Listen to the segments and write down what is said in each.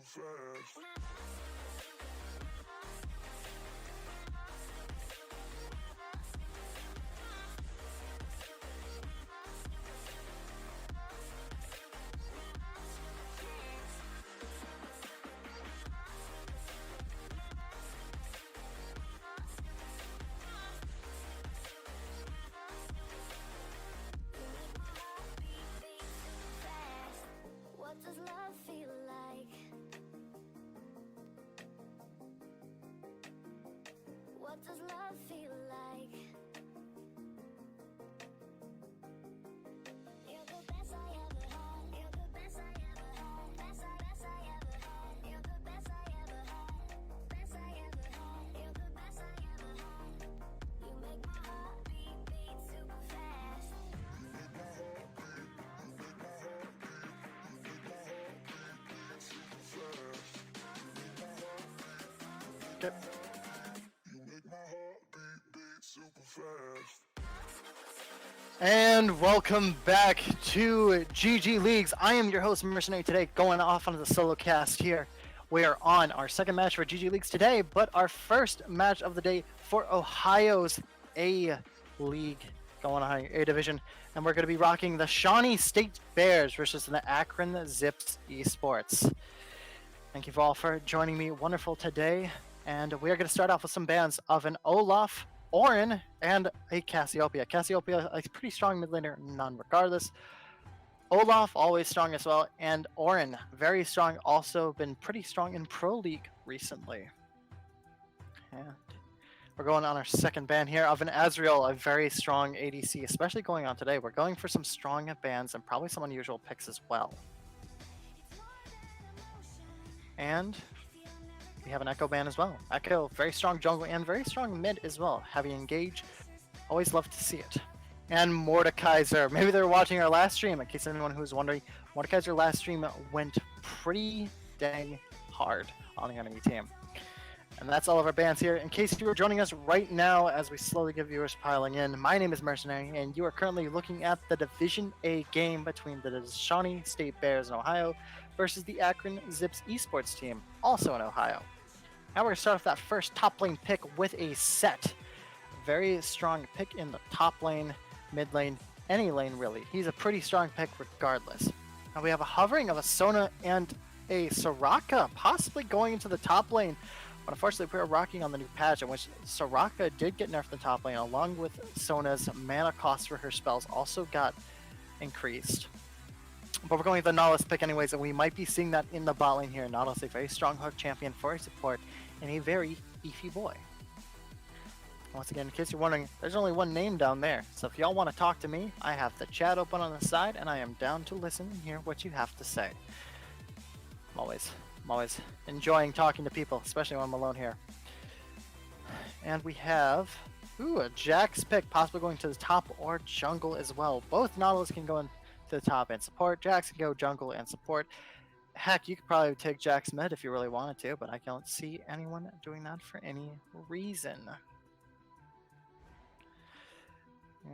fast. What does love feel like? What does love feel like? You're the best I ever had. You're the best I ever had. Best I ever had. You're the best I ever had. Best I ever had. You're the best I ever had. You make my heart beat super fast. Okay. You make my heart beat super fast. And welcome back to GG Leagues. I am your host, Mercenary, today, going off on the solo cast here. We are on our second match for GG Leagues today, but our first match of the day for Ohio's A League, going on A Division, and we're going to be rocking the Shawnee State Bears versus the Akron Zips Esports. Thank you all for joining me. Wonderful today. And we are going to start off with some bands of an Olaf, Orin, and a Cassiopeia. Cassiopeia, a pretty strong mid laner, none regardless. Olaf, always strong as well. And Orin, very strong, also been pretty strong in Pro League recently. And we're going on our second band here of an Azrael, a very strong ADC, especially going on today. We're going for some strong bands and probably some unusual picks as well. And we have an Echo band as well. Echo, very strong jungle and very strong mid as well. Heavy engage. Always love to see it. And Mordekaiser. Maybe they're watching our last stream. In case anyone who's wondering, Mordekaiser last stream went pretty dang hard on the enemy team. And that's all of our bands here. In case you are joining us right now as we slowly get viewers piling in, my name is Mercenary, and you are currently looking at the Division A game between the Shawnee State Bears in Ohio versus the Akron Zips Esports team, also in Ohio. Now we're going to start off that first top lane pick with a set. Very strong pick in the top lane, mid lane, any lane really. He's a pretty strong pick regardless. Now we have a hovering of a Sona and a Soraka possibly going into the top lane. But unfortunately, we're rocking on the new patch in which Soraka did get nerfed in the top lane, along with Sona's mana cost for her spells also got increased. But we're going with the Nautilus pick anyways, and we might be seeing that in the bot lane here. Nautilus, a very strong hook champion for support, and a very beefy boy. Once again, in case you're wondering, there's only one name down there. So if y'all want to talk to me, I have the chat open on the side, and I am down to listen and hear what you have to say. I'm always enjoying talking to people, especially when I'm alone here. And we have, a Jax pick, possibly going to the top or jungle as well. Both Nautilus can go into the top and support. Jax can go jungle and support. Heck, you could probably take Jax mid if you really wanted to, but I don't see anyone doing that for any reason.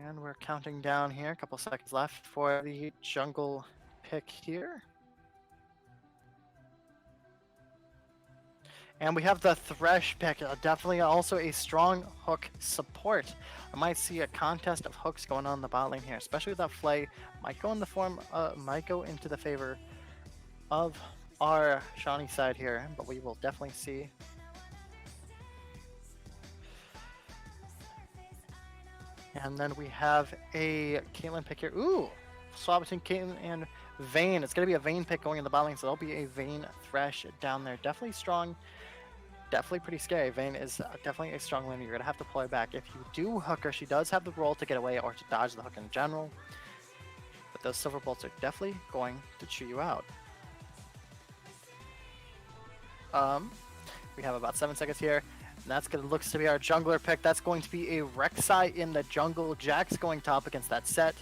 And we're counting down here, a couple seconds left for the jungle pick here. And we have the Thresh pick, definitely also a strong hook support. I might see a contest of hooks going on in the bot lane here, especially with that Flay. Might go into the favor of our Shawnee side here, but we will definitely see. And then we have a Caitlyn pick here. Ooh, swap between Caitlyn and Vayne. It's going to be a Vayne pick going in the bot lane, so there'll be a Vayne Thresh down there. Definitely strong. Definitely pretty scary. Vayne is definitely a strong laner. You're going to have to play back. If you do hook her, she does have the role to get away or to dodge the hook in general. But those silver bolts are definitely going to chew you out. We have about 7 seconds here. And that's going to looks to be our jungler pick. That's going to be a Rek'Sai in the jungle. Jax going top against that set.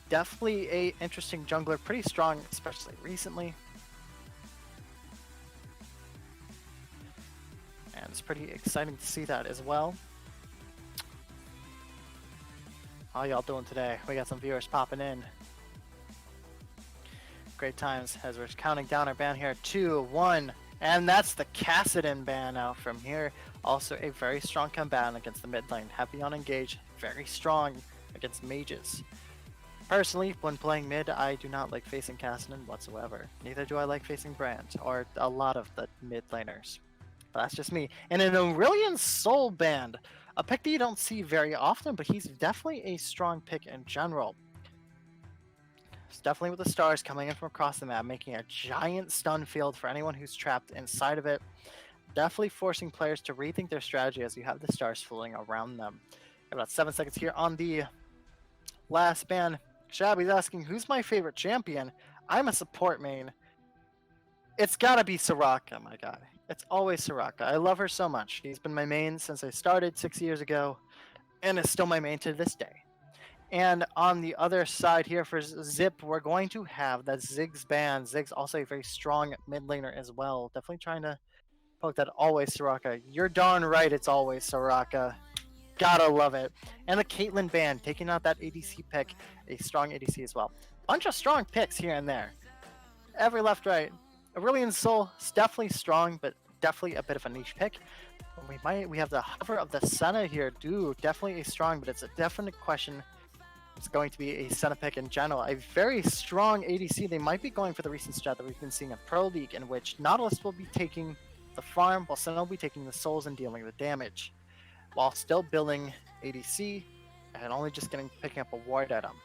Definitely a interesting jungler. Pretty strong, especially recently. And it's pretty exciting to see that as well. How y'all doing today? We got some viewers popping in. great times as we're counting down our ban here. 2, 1, and that's the Kassadin ban out from here. Also a very strong combatant against the mid lane. Heavy on engage, very strong against mages. Personally, when playing mid, I do not like facing Kassadin whatsoever. Neither do I like facing Brand, or a lot of the mid laners. But that's just me. And an Aurelion Soul band, a pick that you don't see very often, but he's definitely a strong pick in general. It's definitely with the stars coming in from across the map, making a giant stun field for anyone who's trapped inside of it. Definitely forcing players to rethink their strategy as you have the stars fooling around them. About 7 seconds here on the last ban. Shabby's asking, who's my favorite champion? I'm a support main. It's gotta be Soraka, my guy. It's always Soraka. I love her so much. She's been my main since I started 6 years ago, and is still my main to this day. And on the other side here for Zip, we're going to have that Ziggs ban. Ziggs also a very strong mid laner as well. Definitely trying to poke that always Soraka. You're darn right it's always Soraka. Gotta love it. And the Caitlyn ban, taking out that ADC pick, a strong ADC as well. Bunch of strong picks here and there. Every left, right. Aurelion Soul is definitely strong, but definitely a bit of a niche pick. We have the hover of the Senna here, dude. Definitely a strong, but it's a definite question. It's going to be a Senna pick in general. A very strong ADC. They might be going for the recent strat that we've been seeing in Pro League, in which Nautilus will be taking the farm, while Senna will be taking the souls and dealing the damage, while still building ADC and only just picking up a ward item.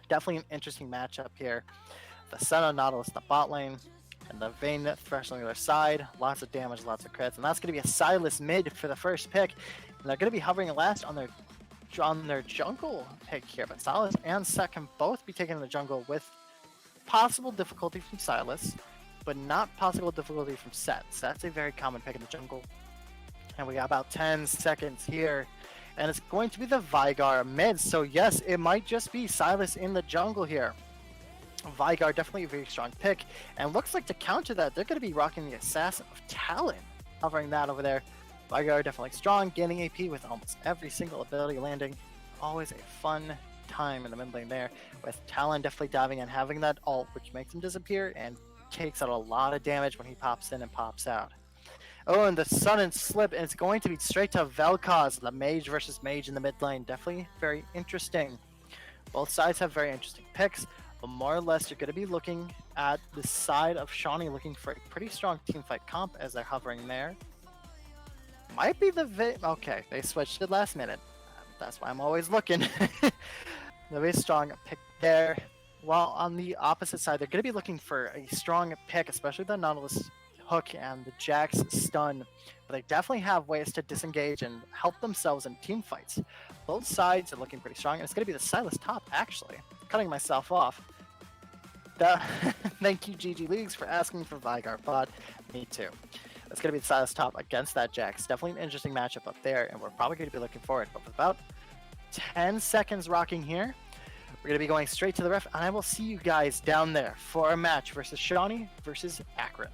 Definitely an interesting matchup here. The Senna, Nautilus, the bot lane, and the Vayne Thresh on the other side. Lots of damage, lots of crits, and that's going to be a Silas mid for the first pick. And they're going to be hovering last on their jungle pick here, but Silas and Set can both be taken in the jungle with possible difficulty from Silas, but not possible difficulty from Set. So that's a very common pick in the jungle. And we got about 10 seconds here, and it's going to be the Veigar mid. So yes, it might just be Silas in the jungle here. Veigar definitely a very strong pick, and looks like to counter that, they're going to be rocking the Assassin of Talon, hovering that over there. Veigar definitely strong, gaining AP with almost every single ability landing. Always a fun time in the mid lane there, with Talon definitely diving in, having that ult, which makes him disappear and takes out a lot of damage when he pops in and pops out. Oh, and the sudden slip, and it's going to be straight to Vel'Koz, the mage versus mage in the mid lane. Definitely very interesting. Both sides have very interesting picks, but more or less you're going to be looking at the side of Shawnee looking for a pretty strong teamfight comp as they're hovering there. Might be the okay, they switched it last minute. That's why I'm always looking. The very strong pick there. While on the opposite side, they're going to be looking for a strong pick, especially the Nautilus hook and the Jax stun. But they definitely have ways to disengage and help themselves in team fights. Both sides are looking pretty strong, and it's going to be the Silas top, actually. Cutting myself off. Thank you, GGLeagues, for asking for Veigar bot. Me too. It's going to be the Silas top against that Jax. Definitely an interesting matchup up there, and we're probably going to be looking forward. But with about 10 seconds rocking here, we're going to be going straight to the ref, and I will see you guys down there for a match versus Shawnee versus Akron.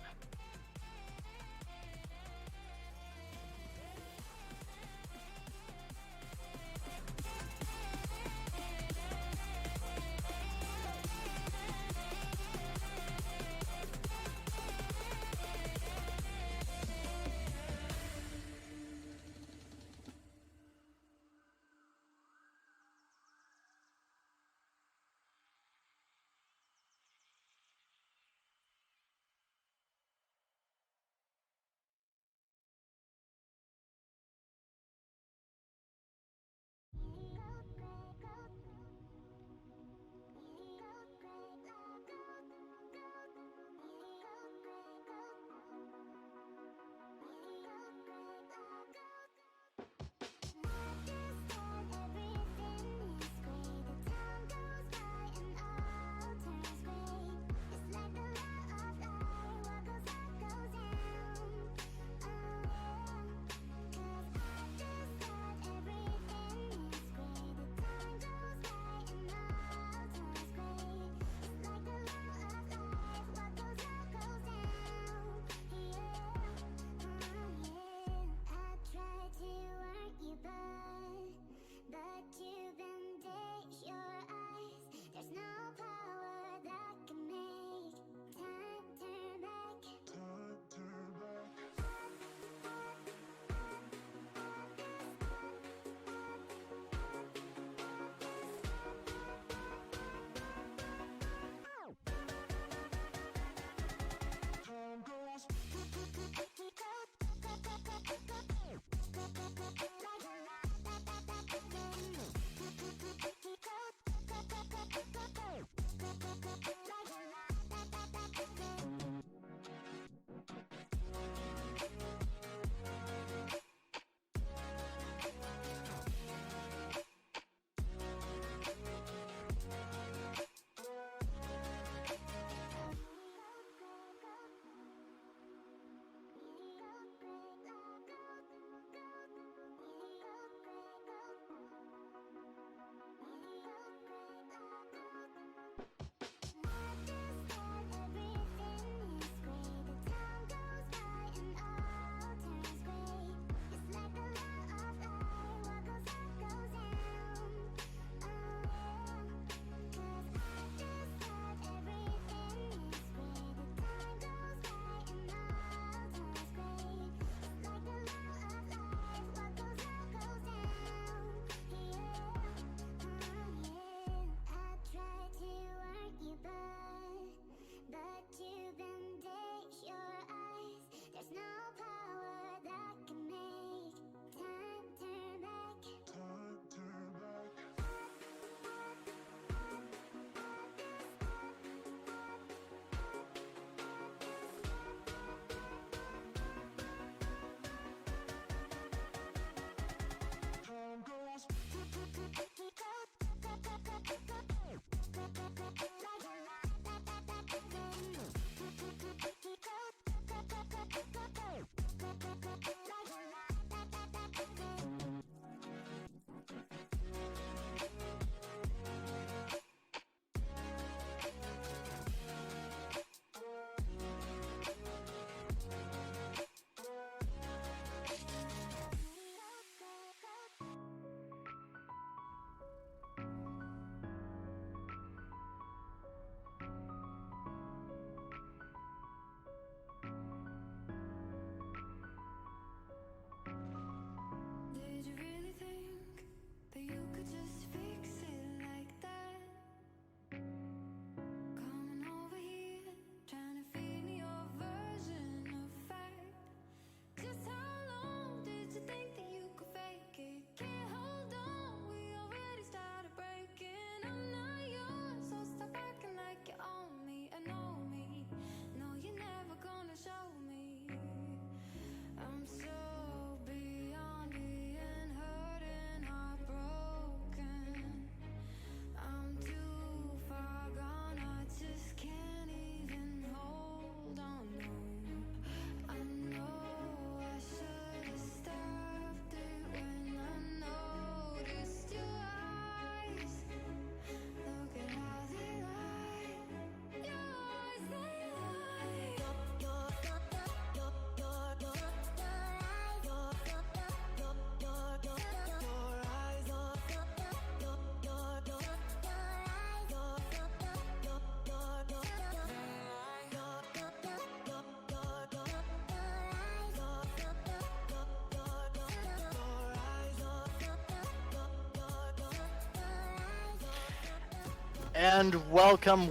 And welcome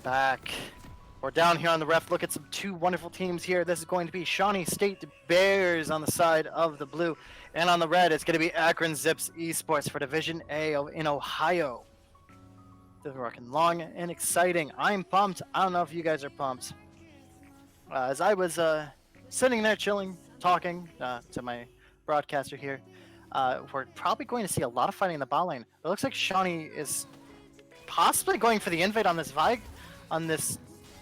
back. We're down here on the ref. Look at some two wonderful teams here. This is going to be Shawnee State Bears on the side of the blue. And on the red, it's going to be Akron Zips Esports for Division A in Ohio. This is working long and exciting. I'm pumped. I don't know if you guys are pumped. As I was sitting there chilling, talking to my broadcaster here, we're probably going to see a lot of fighting in the bot lane. It looks like Shawnee is possibly going for the invade on this Vig, on this.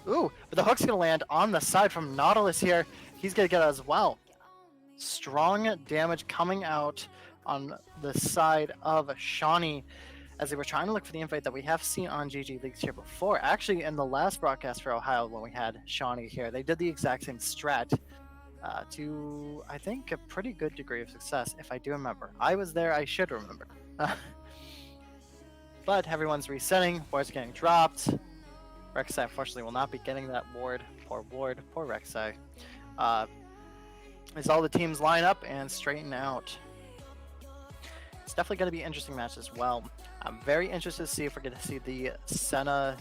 Ooh, but the hook's gonna land on the side from Nautilus here. He's gonna get it as well. Strong damage coming out on the side of Shawnee as they were trying to look for the invade that we have seen on GGLeagues here before. Actually, in the last broadcast for Ohio when we had Shawnee here, they did the exact same strat to, I think, a pretty good degree of success, if I do remember. I was there, I should remember. But everyone's resetting, boards are getting dropped. Rek'Sai unfortunately will not be getting that ward. Poor Rek'Sai. As all the teams line up and straighten out. It's definitely going to be an interesting match as well. I'm very interested to see if we're going to see the Senna,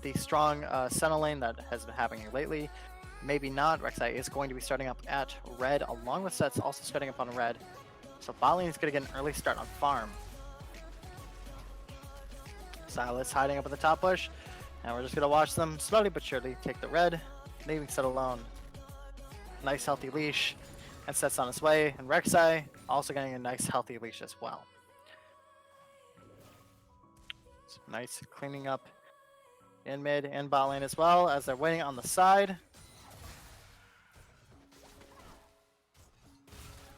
the strong Senna lane that has been happening lately. Maybe not. Rek'Sai is going to be starting up at red, along with Sets also starting up on red. So bot lane is going to get an early start on farm. Silas hiding up at the top bush, and we're just gonna watch them slowly but surely take the red, leaving Set alone. Nice healthy leash, and Set's on his way, and Rek'Sai also getting a nice healthy leash as well. So nice cleaning up in mid and bot lane as well as they're waiting on the side.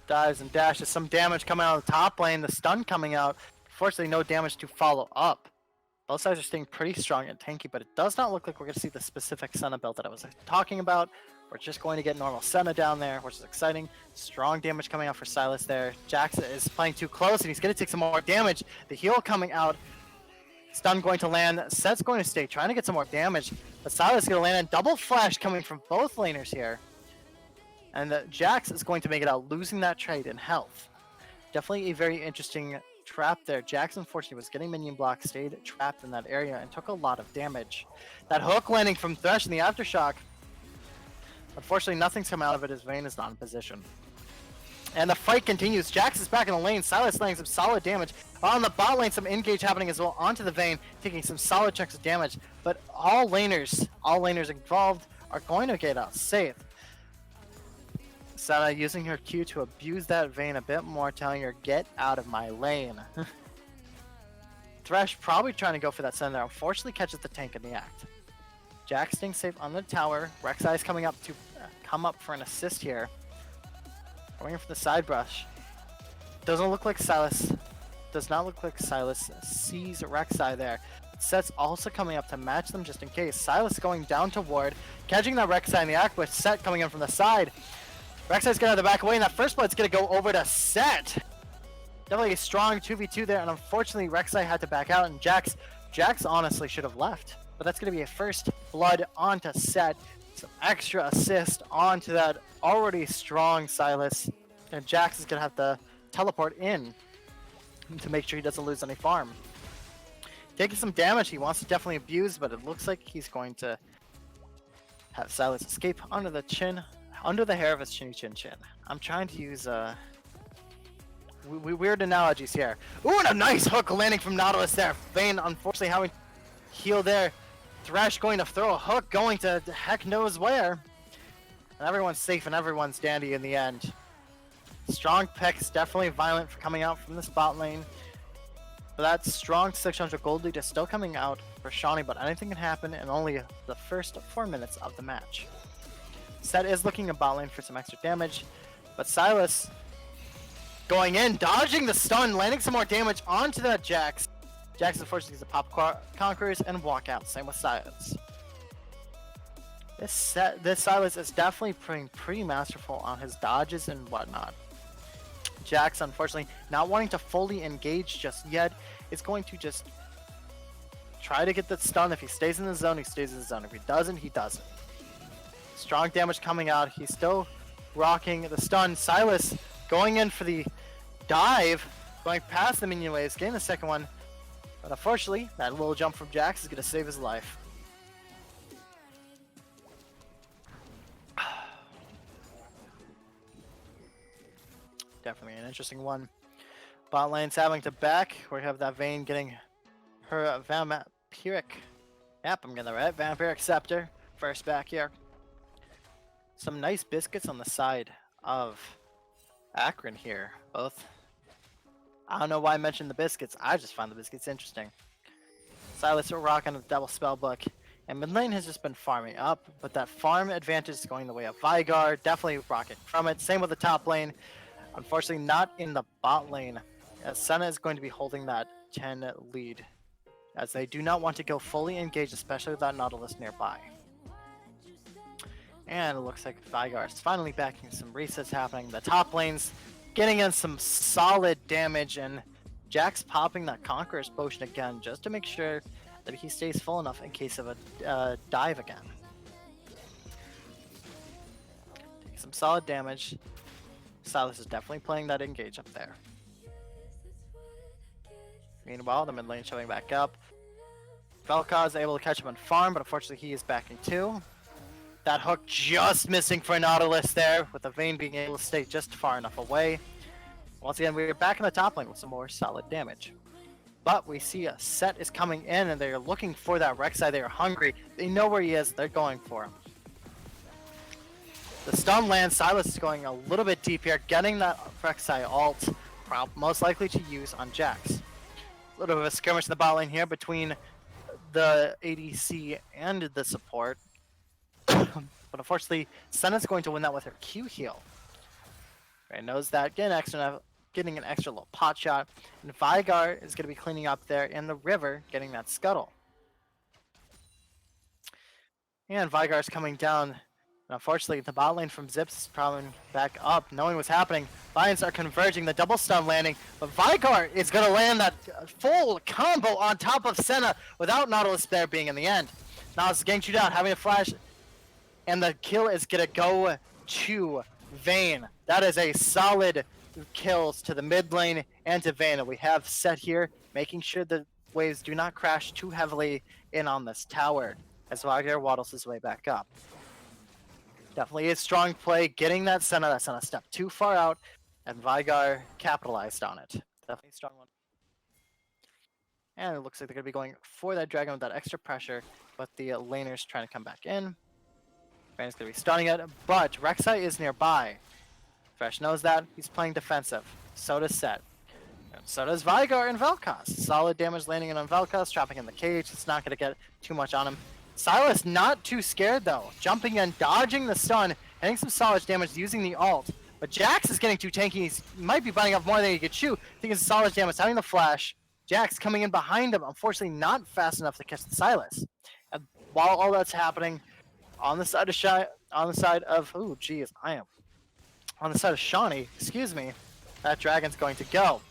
Dives and dashes, some damage coming out of the top lane, the stun coming out. Fortunately, no damage to follow up. Both sides are staying pretty strong and tanky, but it does not look like we're going to see the specific Senna build that I was talking about. We're just going to get normal Senna down there, which is exciting. Strong damage coming out for Silas there. Jax is playing too close, and he's going to take some more damage. The heal coming out. Stun going to land. Set's going to stay, trying to get some more damage. But Silas is going to land, and double flash coming from both laners here. And Jax is going to make it out, losing that trade in health. Definitely a very interesting trap there. Jax unfortunately was getting minion block, stayed trapped in that area, and took a lot of damage. That hook landing from Thresh in the aftershock. Unfortunately, nothing's come out of it as Vayne is not in position. And the fight continues. Jax is back in the lane. Silas laying some solid damage. On the bot lane, some engage happening as well onto the Vayne, taking some solid chunks of damage. But all laners involved are going to get out safe. Senna using her Q to abuse that Vayne a bit more, telling her, get out of my lane. Thresh probably trying to go for that Senna there. Unfortunately catches the tank in the act. Jax staying safe on the tower. Rek'Sai is coming up to come up for an assist here. Going for the side brush. Doesn't look like Silas. Does not look like Silas sees Rek'Sai there. Set's also coming up to match them just in case. Silas going down to ward, catching that Rek'Sai in the act with Set coming in from the side. Rek'Sai's going to back away, and that first blood's going to go over to Set. Definitely a strong 2v2 there, and unfortunately Rek'Sai had to back out, and Jax honestly should have left. But that's going to be a first blood onto Set. Some extra assist onto that already strong Silas. And Jax is going to have to teleport in to make sure he doesn't lose any farm. Taking some damage, he wants to definitely abuse, but it looks like he's going to have Silas escape under the chin. Under the hair of his chinny chin chin. I'm trying to use weird analogies here. Ooh, and a nice hook landing from Nautilus there. Vayne unfortunately having heal there. Thresh going to throw a hook going to heck knows where. And everyone's safe and everyone's dandy in the end. Strong picks, definitely violent for coming out from this bot lane. But that strong 600 gold lead is still coming out for Shawnee, but anything can happen in only the first 4 minutes of the match. Set is looking at bot lane for some extra damage, but Silas going in, dodging the stun, landing some more damage onto that Jax. Jax unfortunately gets the pop conquerors and walk out. Same with Silas. This Silas is definitely pretty masterful on his dodges and whatnot. Jax unfortunately not wanting to fully engage just yet is going to just try to get that stun. If he stays in the zone, he stays in the zone. If he doesn't, he doesn't. Strong damage coming out. He's still rocking the stun. Silas going in for the dive, going past the minion waves, getting the second one. But unfortunately, that little jump from Jax is going to save his life. Definitely an interesting one. Bot lane's having to back. We have that Vayne getting her vampiric. Yep, I'm getting that right. Vampiric Scepter. First back here. Some nice biscuits on the side of Akron here. Both. I don't know why I mentioned the biscuits. I just find the biscuits interesting. Silas are rocking a double spell book. And mid lane has just been farming up. But that farm advantage is going the way of Vigar. Definitely rocking from it. Same with the top lane. Unfortunately, not in the bot lane. As Senna is going to be holding that 10 lead. As they do not want to go fully engaged, especially without Nautilus nearby. And it looks like Vigar is finally backing some resets happening. The top lane's getting in some solid damage, and Jack's popping that Conqueror's Potion again just to make sure that he stays full enough in case of a dive again. Take some solid damage. Silas is definitely playing that engage up there. Meanwhile, the mid lane showing back up. Vel'Koz is able to catch him on farm, but unfortunately he is backing too. That hook just missing for Nautilus there, with the Vayne being able to stay just far enough away. Once again, we're back in the top lane with some more solid damage. But we see a Set is coming in, and they're looking for that Rek'Sai. They are hungry. They know where he is. They're going for him. The stun lands. Silas is going a little bit deep here, getting that Rek'Sai ult, most likely to use on Jax. A little bit of a skirmish in the bot lane here between the ADC and the support. But unfortunately, Senna's going to win that with her Q heal. Right, knows that, getting an extra little pot shot. And Vigar is going to be cleaning up there in the river, getting that scuttle. And Vigar's coming down. And unfortunately, the bot lane from Zips is probably back up, knowing what's happening. Lions are converging, the double stun landing, but Vigar is going to land that full combo on top of Senna without Nautilus there being in the end. Nautilus is getting chewed out, having a flash, and the kill is going to go to Vayne. That is a solid kills to the mid lane and to Vayne. And we have Set here, making sure the waves do not crash too heavily in on this tower, as Vigar waddles his way back up. Definitely a strong play, getting that Senna step too far out, and Vigar capitalized on it. Definitely a strong one. And it looks like they're going to be going for that dragon with that extra pressure, but the laner's trying to come back in. Vayne's going to be stunning it, but Rek'Sai is nearby. Fresh knows that. He's playing defensive. So does Set. And so does Vigar and Vel'Koz. Solid damage landing in on Vel'Koz, trapping in the cage. It's not going to get too much on him. Silas not too scared though. Jumping in, dodging the stun, hitting some solid damage using the ult. But Jax is getting too tanky. He might be biting off more than he could chew. I think it's solid damage, having the flash. Jax coming in behind him, unfortunately not fast enough to catch the Silas. And while all that's happening, on the side of oh geez, on the side of Shawnee, excuse me, that dragon's going to go.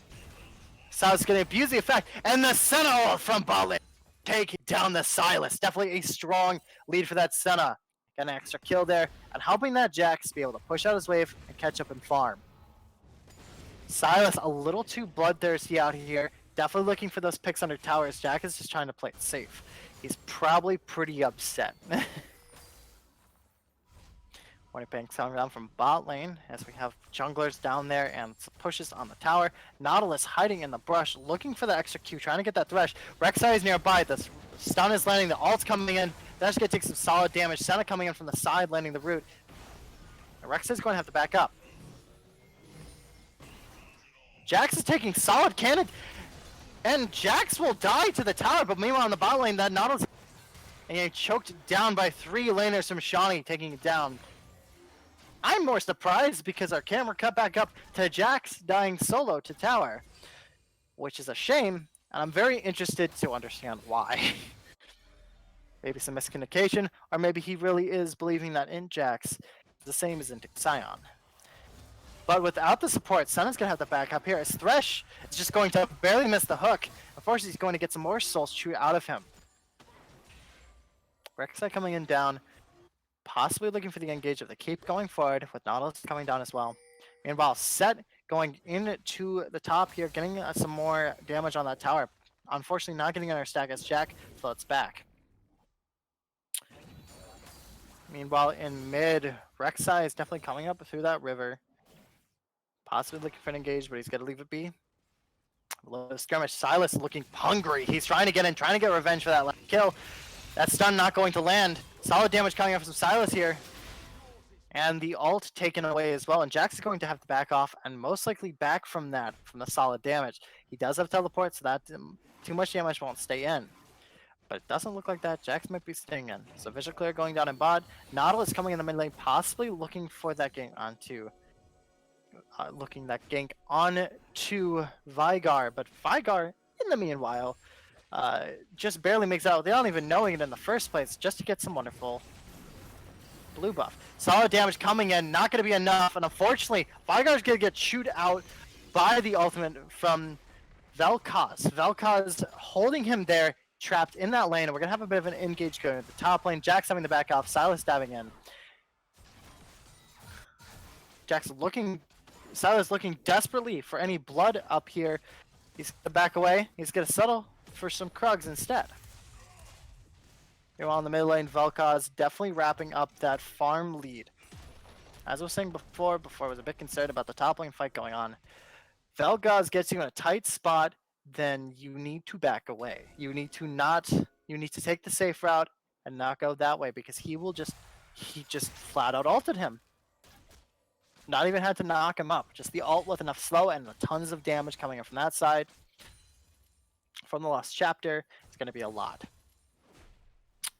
Silas is going to abuse the effect, and the Senna from Botlet taking down the Silas. Definitely a strong lead for that Senna. Got an extra kill there, and helping that Jax be able to push out his wave and catch up and farm. Silas a little too bloodthirsty out here. Definitely looking for those picks under towers. Jack is just trying to play it safe. He's probably pretty upset. Banks coming down from bot lane as we have junglers down there and pushes on the tower. Nautilus hiding in the brush, looking for the extra Q, trying to get that thresh. Rek'Sai is nearby. The stun is landing. The ult's coming in. That's going to take some solid damage. Senna coming in from the side, landing the root. Rek'Sai is going to have to back up. Jax is taking solid cannon, and Jax will die to the tower. But meanwhile, on the bot lane, that Nautilus and choked down by 3 laners from Shawnee, taking it down. I'm more surprised because our camera cut back up to Jax dying solo to tower, which is a shame, and I'm very interested to understand why. Maybe some miscommunication, or maybe he really is believing that in Jax is the same as in Sion. But without the support, Senna's going to have to back up here. As Thresh is just going to barely miss the hook. Unfortunately, he's going to get some more souls chewed out of him. Rek'Sai coming in down. Possibly looking for the engage of the keep going forward, with Nautilus coming down as well. Meanwhile, Set going into the top here, getting some more damage on that tower. unfortunately not getting on our stack as Jack floats back. Meanwhile, in mid, Rek'Sai is definitely coming up through that river. Possibly looking for an engage, but he's going to leave it be. A little bit of skirmish. Silas looking hungry. He's trying to get in, trying to get revenge for that last kill. That stun not going to land. Solid damage coming up from Silas here. And the ult taken away as well. And Jax is going to have to back off and most likely back from that, from the solid damage. He does have teleport, so that too much damage won't stay in. But it doesn't look like that. Jax might be staying in. So Visual Clear going down in bot. Nautilus coming in the mid lane, possibly looking for that gank onto... gank on to Vigar. But Vigar, in the meanwhile, just barely makes out without even knowing it in the first place, just to get some wonderful blue buff. Solid damage coming in, not going to be enough. And unfortunately, Vigar's going to get chewed out by the ultimate from Vel'Koz. Vel'Koz holding him there, trapped in that lane, and we're going to have a bit of an engage going at the top lane. Jax having to back off, Silas diving in. Silas looking desperately for any blood up here. He's going to back away. He's going to settle for some Krugs instead. Meanwhile, in the mid lane, Vel'Koz definitely wrapping up that farm lead. As I was saying before I was a bit concerned about the top lane fight going on. Vel'Koz gets you in a tight spot, then you need to back away. You need to take the safe route and not go that way because he just flat out ulted him. Not even had to knock him up. Just the ult with enough slow and tons of damage coming in from that side. From the Lost Chapter, it's going to be a lot.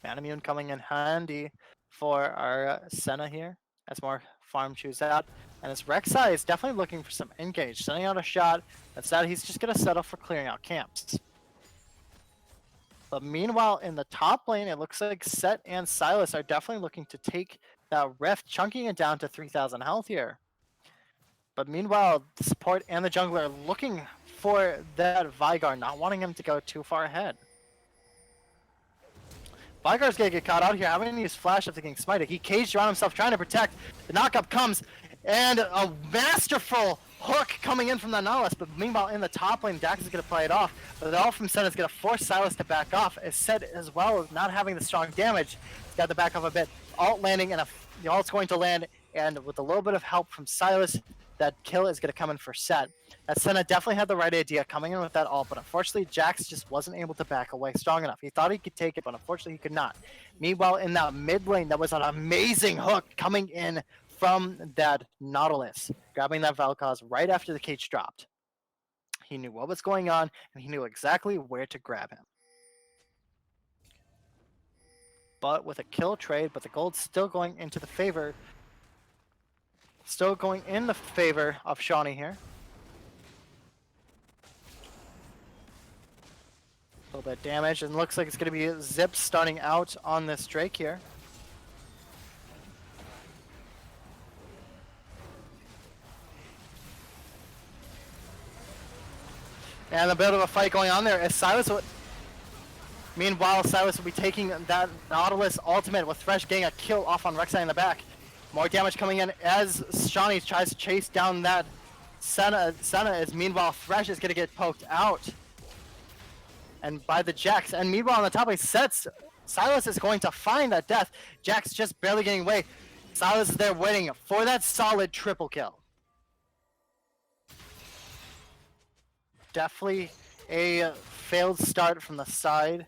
Manamune coming in handy for our Senna here. As more farm chews out. And his Rek'Sai is definitely looking for some engage. Sending out a shot. Instead, he's just going to settle for clearing out camps. But meanwhile, in the top lane, it looks like Set and Silas are definitely looking to take that Rift, chunking it down to 3,000 health here. But meanwhile, the support and the jungler are looking for that Vigar, not wanting him to go too far ahead. Vigar's gonna get caught out here, having to use flash after getting smited. He caged around himself, trying to protect. The knockup comes, and a masterful hook coming in from the Nautilus. But meanwhile, in the top lane, Dax is gonna play it off. But the ult from Sen is gonna force Silas to back off. As Set as well, not having the strong damage, he's got to back off a bit. Ult landing, and the ult's going to land, and with a little bit of help from Silas, that kill is going to come in for Set. That Senna definitely had the right idea coming in with that ult, but unfortunately Jax just wasn't able to back away strong enough. He thought he could take it, but unfortunately he could not. Meanwhile, in that mid lane, that was an amazing hook coming in from that Nautilus, grabbing that Vel'Koz right after the cage dropped. He knew what was going on, and he knew exactly where to grab him. But with a kill trade, but the gold's still going into the favor. Still going in the favor of Shawnee here. A little bit of damage, and looks like it's going to be Zip stunning out on this Drake here. And a bit of a fight going on there as Silas would... Meanwhile, Silas will be taking that Nautilus ultimate with Thresh getting a kill off on Rek'Sai in the back. More damage coming in as Shawnee tries to chase down that Senna is meanwhile Thresh is going to get poked out. And by the Jax. And meanwhile on the top lane, Silas is going to find that death. Jax just barely getting away. Silas is there waiting for that solid triple kill. Definitely a failed start from the side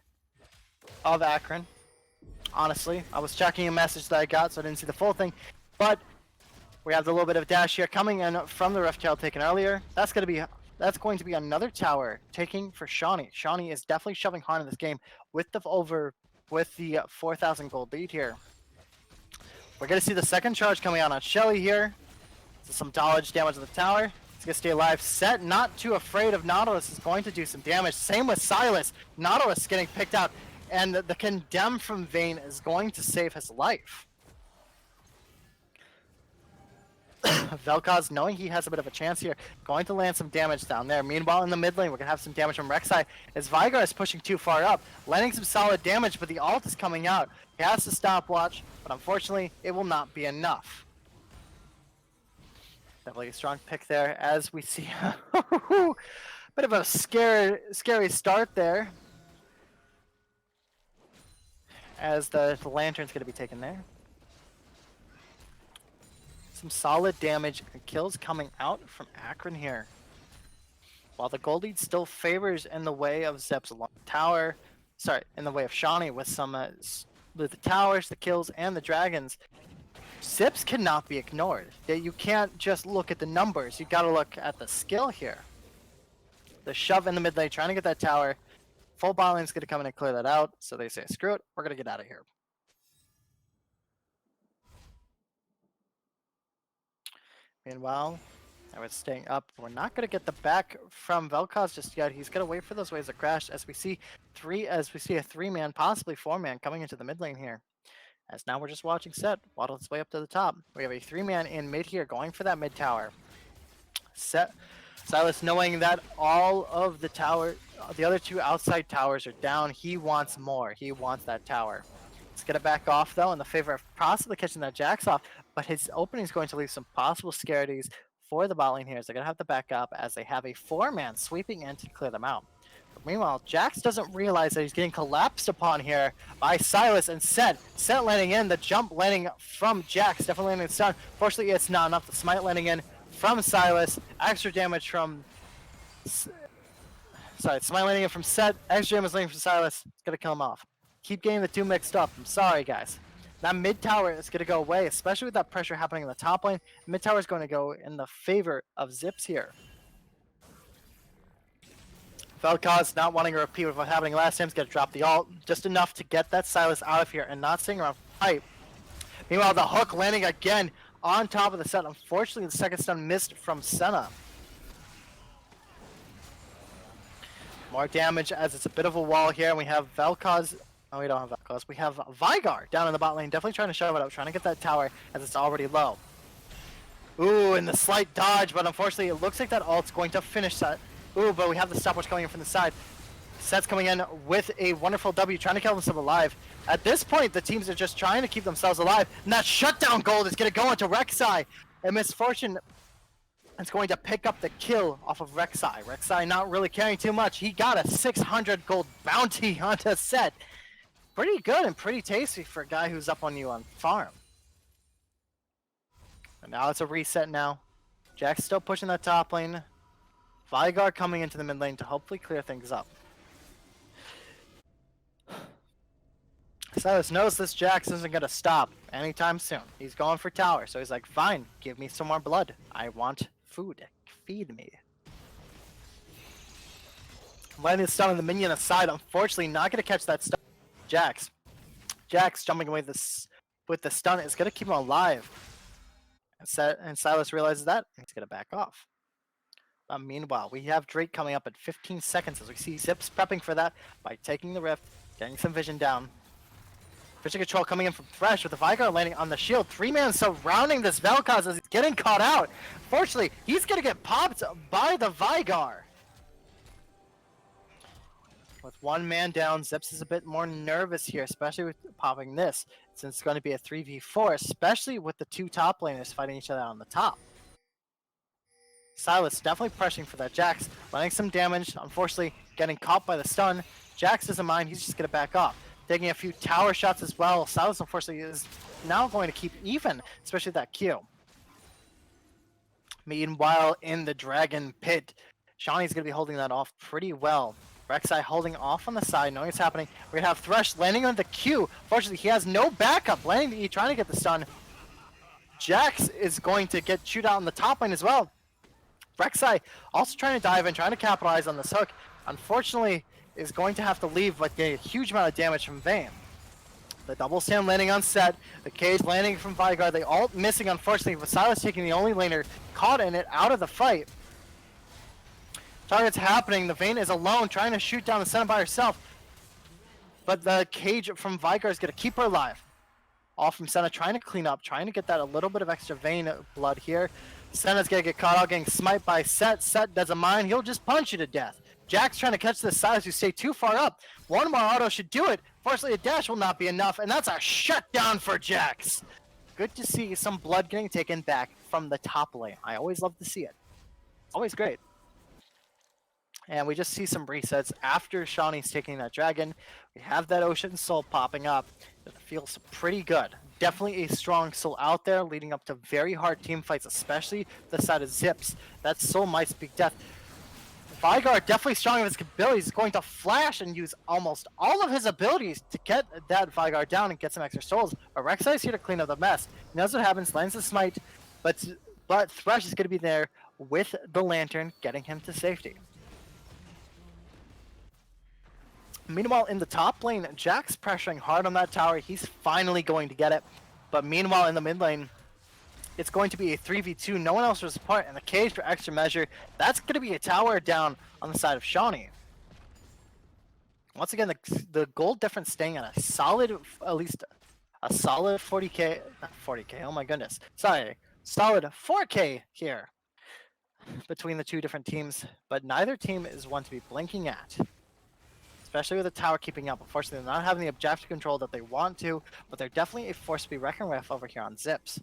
of Akron. Honestly, I was checking a message that I got, so I didn't see the full thing. But we have the little bit of dash here coming in from the Rift Tail taken earlier. That's going to be another tower taking for Shawnee. Shawnee is definitely shoving hard in this game with the 4,000 gold lead here. We're going to see the second charge coming out on Shelly here. So some dodge damage to the tower. He's going to stay alive. Set, not too afraid of Nautilus, is going to do some damage. Same with Silas. Nautilus getting picked out. And the Condemn from Vayne is going to save his life. Vel'Koz, knowing he has a bit of a chance here, going to land some damage down there. Meanwhile, in the mid lane, we're going to have some damage from Rek'Sai as Vigar is pushing too far up, landing some solid damage, but the ult is coming out. He has to stopwatch, but unfortunately, it will not be enough. Definitely a strong pick there as we see a Bit of a scary start there, as the lantern's going to be taken there. Some solid damage and kills coming out from Akron here. While the gold lead still favors in the way of Zep's long tower, in the way of Shawnee with some with the towers, the kills, and the dragons. Zips cannot be ignored. You can't just look at the numbers. You got to look at the skill here. The shove in the mid lane, trying to get that tower. Full bot lane's going to come in and clear that out. So they say, screw it, we're going to get out of here. Meanwhile, I was staying up. We're not going to get the back from Vel'Koz just yet. He's going to wait for those waves to crash as we see a 3-man, possibly 4-man coming into the mid lane here. As now we're just watching Set waddle its way up to the top. We have a 3-man in mid here going for that mid tower. Silas, knowing that all of the other 2 outside towers are down, he wants more. He wants that tower. He's going to back off though in the favor of possibly catching that Jax off, but his opening is going to leave some possible scarities for the bot lane here. So they're going to have to back up as they have a 4-man sweeping in to clear them out. But meanwhile, Jax doesn't realize that he's getting collapsed upon here by Silas and Set. Set landing in, the jump landing from Jax, definitely landing stun. Fortunately, it's not enough. The smite landing in from Silas, extra damage from... smite landing in from Set, extra damage landing from Silas. It's going to kill him off. Keep getting the 2 mixed up. I'm sorry, guys. That mid tower is going to go away, especially with that pressure happening in the top lane. Mid tower is going to go in the favor of Zips here. Vel'Koz not wanting to repeat with what happened last time. He's going to drop the ult, just enough to get that Silas out of here and not sitting around fight. Meanwhile, the hook landing again on top of the Set. Unfortunately, the second stun missed from Senna. More damage as it's a bit of a wall here, and we have Vel'Koz. Oh, we don't have Vel'Koz. We have Veigar down in the bot lane, definitely trying to shove it up, trying to get that tower as it's already low. Ooh, and the slight dodge, but unfortunately, it looks like that ult's going to finish Set. Ooh, but we have the stopwatch coming in from the side. Set's coming in with a wonderful W, trying to keep themselves alive. At this point, the teams are just trying to keep themselves alive, and that shutdown gold is going to go into Rek'Sai. And Misfortune is going to pick up the kill off of Rek'Sai. Rek'Sai not really caring too much. He got a 600 gold bounty onto Set. Pretty good and pretty tasty for a guy who's up on you on farm. And now it's a reset now. Jack's still pushing that top lane. Veigar coming into the mid lane to hopefully clear things up. Silas knows this Jax isn't going to stop anytime soon. He's going for tower, so he's like, fine, give me some more blood. I want food. Feed me. Landing the stun on the minion aside, unfortunately not going to catch that stun. Jax jumping away with the stun is going to keep him alive. And Silas realizes that, and he's going to back off. Meanwhile, we have Drake coming up at 15 seconds as we see Zips prepping for that by taking the rift, getting some vision down. Vision control coming in from Thresh with the Veigar landing on the shield. 3-man surrounding this Vel'Koz as he's getting caught out. Fortunately, he's going to get popped by the Veigar. With 1 man down, Zips is a bit more nervous here, especially with popping this, since it's going to be a 3v4, especially with the 2 top laners fighting each other on the top. Silas definitely pressing for that Jax, landing some damage, unfortunately getting caught by the stun. Jax doesn't mind, he's just going to back off. Taking a few tower shots as well. Silas unfortunately is now going to keep even, especially that Q. Meanwhile, in the Dragon Pit, Shawnee's going to be holding that off pretty well. Rek'Sai holding off on the side, knowing it's happening. We're going to have Thresh landing on the Q. Fortunately, he has no backup, landing the E, trying to get the stun. Jax is going to get chewed out on the top lane as well. Rek'Sai also trying to dive in, trying to capitalize on this hook. Unfortunately, is going to have to leave, but get a huge amount of damage from Vayne. The double stand landing on Set. The cage landing from Veigar. They all missing, unfortunately, with Silas taking the only laner caught in it out of the fight. Target's happening. The Vayne is alone, trying to shoot down the Senna by herself. But the cage from Veigar is going to keep her alive. All from Senna trying to clean up, trying to get that a little bit of extra Vayne blood here. Senna's going to get caught out, getting smite by Set. Set doesn't mind. He'll just punch you to death. Jack's trying to catch this Silas who stay too far up. 1 more auto should do it. Fortunately, a dash will not be enough, and that's a shutdown for Jax. Good to see some blood getting taken back from the top lane. I always love to see it. Always great. And we just see some resets after Shawnee's taking that dragon. We have that Ocean Soul popping up. It feels pretty good. Definitely a strong soul out there, leading up to very hard team fights, especially the side of Zips. That soul might speak death. Vygar definitely strong in his abilities. He's going to flash and use almost all of his abilities to get that Vygar down and get some extra souls. But Rek'Sai is here to clean up the mess. He knows what happens, lands the smite, but Thresh is going to be there with the lantern, getting him to safety. Meanwhile, in the top lane, Jack's pressuring hard on that tower. He's finally going to get it. But meanwhile, in the mid lane, it's going to be a 3v2. No one else will support, and the cage for extra measure. That's going to be a tower down on the side of Shawnee. Once again, the gold difference staying at a solid, at least a solid 40k, not 40k, oh my goodness. Sorry, solid 4k here between the two different teams, but neither team is one to be blinking at. Especially with the tower keeping up. Unfortunately, they're not having the objective control that they want to, but they're definitely a force to be reckoned with over here on Zips.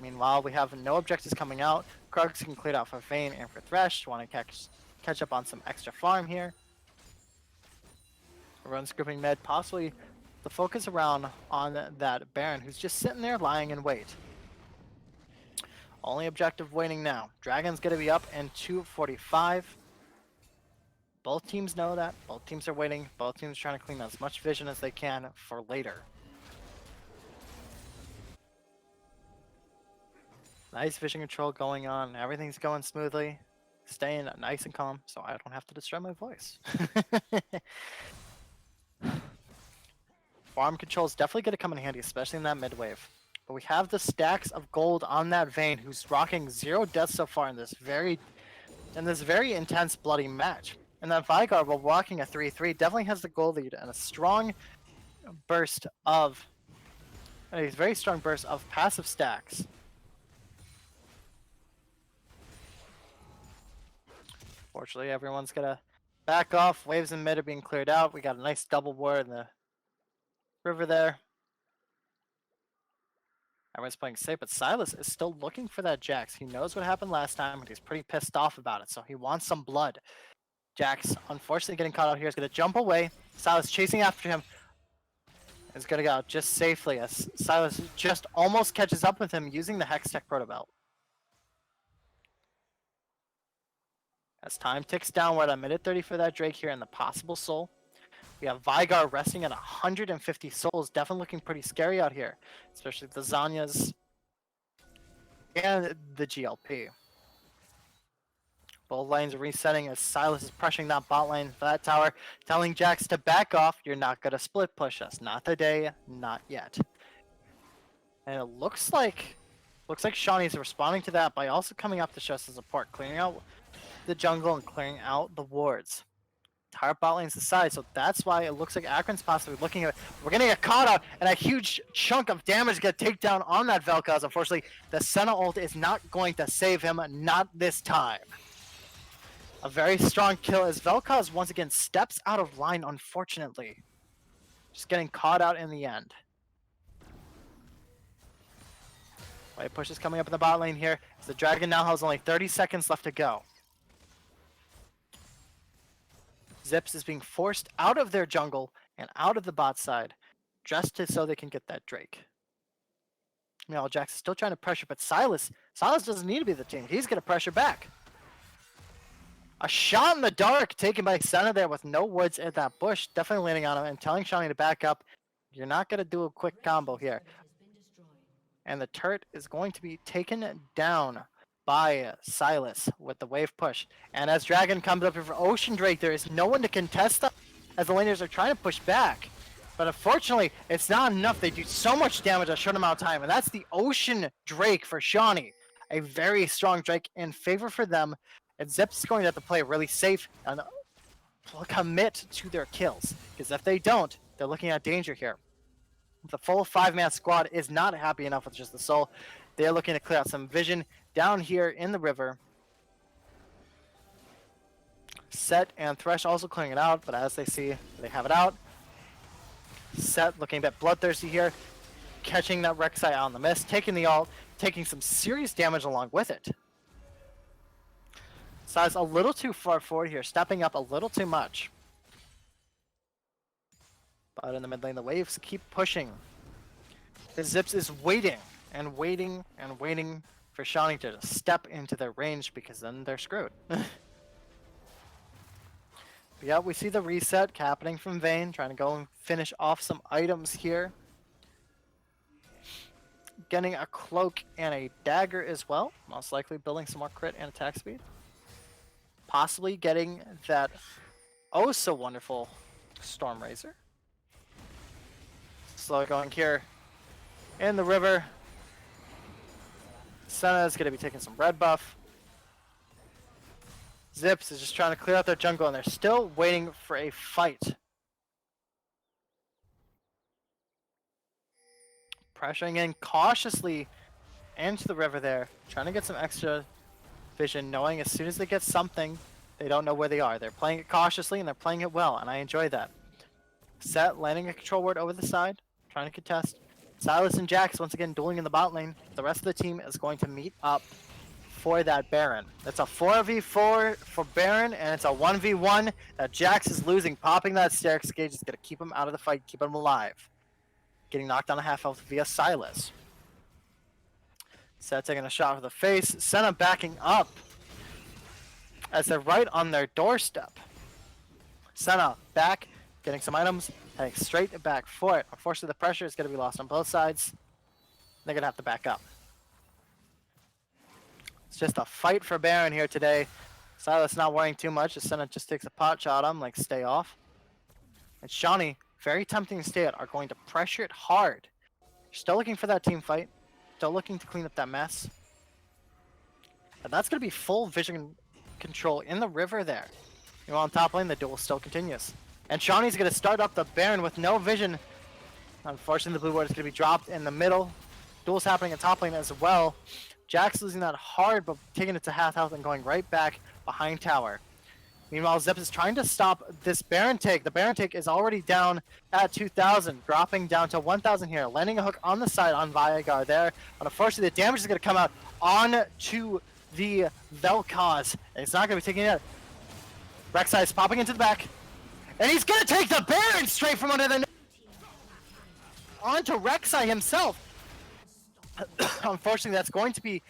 Meanwhile, we have no objectives coming out. Krugs can clear out for Vayne and for Thresh. Want to catch up on some extra farm here. Everyone's grouping mid, possibly the focus around on that Baron, who's just sitting there lying in wait. Only objective waiting now. Dragon's going to be up in 245. Both teams know that. Both teams are waiting. Both teams are trying to clean as much vision as they can for later. Nice vision control going on. Everything's going smoothly. Staying nice and calm so I don't have to destroy my voice. Farm control is definitely going to come in handy, especially in that mid wave. But we have the stacks of gold on that Vayne, who's rocking 0 deaths so far in this very intense bloody match. And that Vygar, while walking a 3-3, definitely has the goal lead and a strong burst of a very strong burst of passive stacks. Fortunately, everyone's gonna back off. Waves in mid are being cleared out. We got a nice double ward in the river there. Everyone's playing safe, but Silas is still looking for that Jax. He knows what happened last time, and he's pretty pissed off about it, so he wants some blood. Jax, unfortunately, getting caught out here. Is going to jump away. Silas chasing after him. Is going to go out just safely as Silas just almost catches up with him using the Hextech Protobelt. As time ticks down, we're at a minute 30 for that Drake here and the possible soul. We have Vygar resting at 150 souls. Definitely looking pretty scary out here, especially the Zanyas and the GLP. Both lanes are resetting as Silas is pressuring that bot lane for that tower, telling Jax to back off. You're not going to split push us. Not today, not yet. And it looks like Shawnee's responding to that by also coming up to show some support, clearing out the jungle and clearing out the wards. Entire bot lane's aside, so that's why it looks like Akron's possibly looking at it. We're going to get caught out, and a huge chunk of damage is going to take down on that Vel'Koz. Unfortunately, the Senna ult is not going to save him, not this time. A very strong kill as Vel'Koz once again steps out of line, unfortunately. Just getting caught out in the end. Wave push is coming up in the bot lane here. As the Dragon now has only 30 seconds left to go. Zips is being forced out of their jungle and out of the bot side just so they can get that Drake. Meanwhile, Jax is still trying to pressure, but Silas doesn't need to be the team. He's going to pressure back. A shot in the dark taken by Senna there with no woods at that bush. Definitely landing on him and telling Shawnee to back up. You're not going to do a quick combo here. And the turret is going to be taken down by Silas with the wave push. And as Dragon comes up here for Ocean Drake, there is no one to contest them as the laners are trying to push back. But unfortunately, it's not enough. They do so much damage in a short amount of time. And that's the Ocean Drake for Shawnee. A very strong Drake in favor for them. And Zips is going to have to play really safe and commit to their kills. Because if they don't, they're looking at danger here. The full 5-man squad is not happy enough with just the soul. They're looking to clear out some vision down here in the river. Set and Thresh also clearing it out, but as they see, they have it out. Set looking a bit bloodthirsty here. Catching that Rek'Sai out in the mist, taking the ult, taking some serious damage along with it. Size a little too far forward here, stepping up a little too much. But in the mid lane, the waves keep pushing. The Zips is waiting and waiting and waiting for Shawnee to step into their range because then they're screwed. Yeah, we see the reset happening from Vayne, trying to go and finish off some items here. Getting a cloak and a dagger as well, most likely building some more crit and attack speed. Possibly getting that oh so wonderful Storm Razor. Slow going here in the river. Senna is going to be taking some red buff. Zips is just trying to clear out their jungle, and they're still waiting for a fight. Pressuring in cautiously into the river there, trying to get some extra vision, knowing as soon as they get something, they don't know where they are. They're playing it cautiously, and they're playing it well, and I enjoy that. Set landing a control ward over the side, trying to contest. Silas and Jax once again dueling in the bot lane. The rest of the team is going to meet up for that Baron. It's a 4v4 for Baron, and it's a 1v1 that Jax is losing. Popping that Stairx gauge is going to keep him out of the fight, keep him alive. Getting knocked down a half health via Silas. Set taking a shot for the face. Senna backing up as they're right on their doorstep. Senna back, getting some items, heading straight back for it. Unfortunately, the pressure is going to be lost on both sides. They're going to have to back up. It's just a fight for Baron here today. Silas not worrying too much. Senna just takes a pot shot on him, like stay off. And Shawnee, very tempting to stay at, are going to pressure it hard. Still looking for that team fight. Still looking to clean up that mess. And that's going to be full vision control in the river there. You know, on top lane, the duel still continues. And Shawnee's going to start up the Baron with no vision. Unfortunately, the blue ward is going to be dropped in the middle. Duel's happening at top lane as well. Jax losing that hard, but taking it to half health and going right back behind tower. Meanwhile, Zip is trying to stop this Baron take. The Baron take is already down at 2,000, dropping down to 1,000 here. Landing a hook on the side on Viagar there. But unfortunately, the damage is going to come out onto the Vel'Koz. And it's not going to be taking it. Rek'Sai is popping into the back. And he's going to take the Baron straight from under the onto Rek'Sai himself. Unfortunately, that's going to be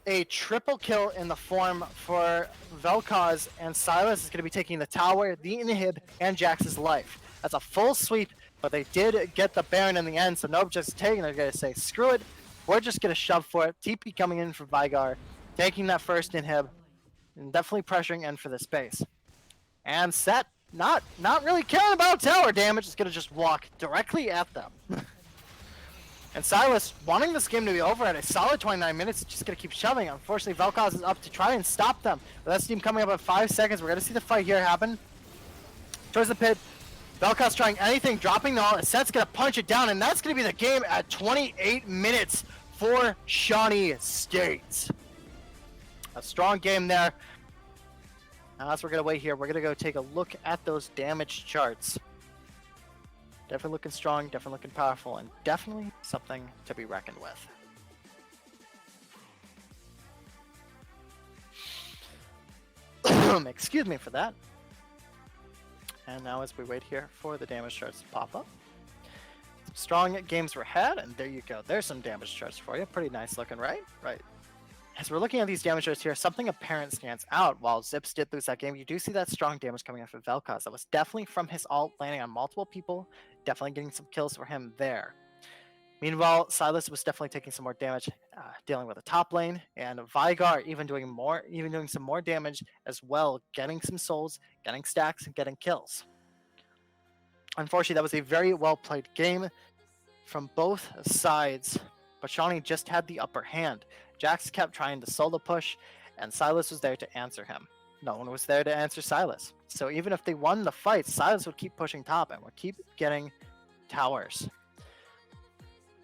a triple kill in the form for Vel'Koz, and Silas is going to be taking the tower, the inhib, and Jax's life. That's a full sweep, but they did get the Baron in the end, so no just taking. They're going to say, screw it, we're just going to shove for it. TP coming in for Viagar, taking that first inhib, and definitely pressuring in for the space. And Set, not really caring about tower damage, is going to just walk directly at them. And Silas, wanting this game to be over at a solid 29 minutes, is just going to keep shoving. Unfortunately, Vel'Koz is up to try and stop them. But that's team coming up at 5 seconds. We're going to see the fight here happen. Towards the pit. Vel'Koz trying anything, dropping the ult. Set's going to punch it down, and that's going to be the game at 28 minutes for Shawnee State. A strong game there. Now, as we're going to wait here, we're going to go take a look at those damage charts. Definitely looking strong, definitely looking powerful, and definitely something to be reckoned with. Excuse me for that. And now as we wait here for the damage charts to pop up. Some strong games were had, and there you go. There's some damage charts for you. Pretty nice looking, right? Right. As we're looking at these damage charts here, something apparent stands out. While Zips did lose that game, you do see that strong damage coming off of Vel'Koz. That was definitely from his ult landing on multiple people, definitely getting some kills for him there. Meanwhile, Silas was definitely taking some more damage, dealing with the top lane, and Viagar even doing some more damage as well, getting some souls, getting stacks, and getting kills. Unfortunately, that was a very well played game from both sides, but Shawnee just had the upper hand. Jax kept trying to solo push, and Silas was there to answer him. No one was there to answer Silas. So even if they won the fight, Silas would keep pushing top and would keep getting towers.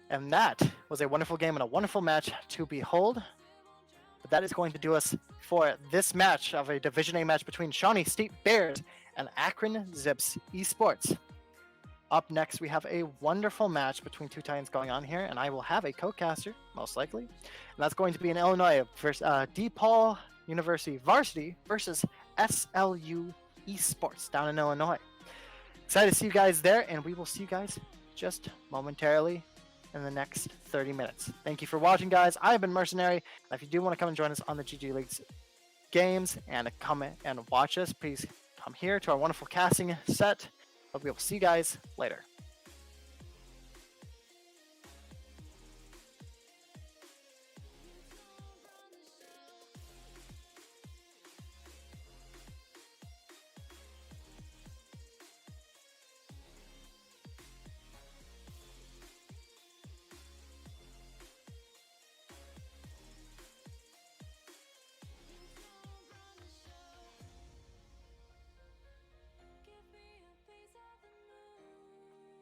And that was a wonderful game and a wonderful match to behold. But that is going to do us for this match of a Division A match between Shawnee State Bears and Akron Zips Esports. Up next, we have a wonderful match between two Titans going on here, and I will have a co-caster, most likely. And that's going to be in Illinois versus DePaul University Varsity versus SLU Esports down in Illinois. Excited to see you guys there, and we will see you guys just momentarily in the next 30 minutes. Thank you for watching, guys. I've been Mercenary. And if you do want to come and join us on the GG Leagues games and come and watch us, please come here to our wonderful casting set. But we will see you guys later. Give me a piece of the moon.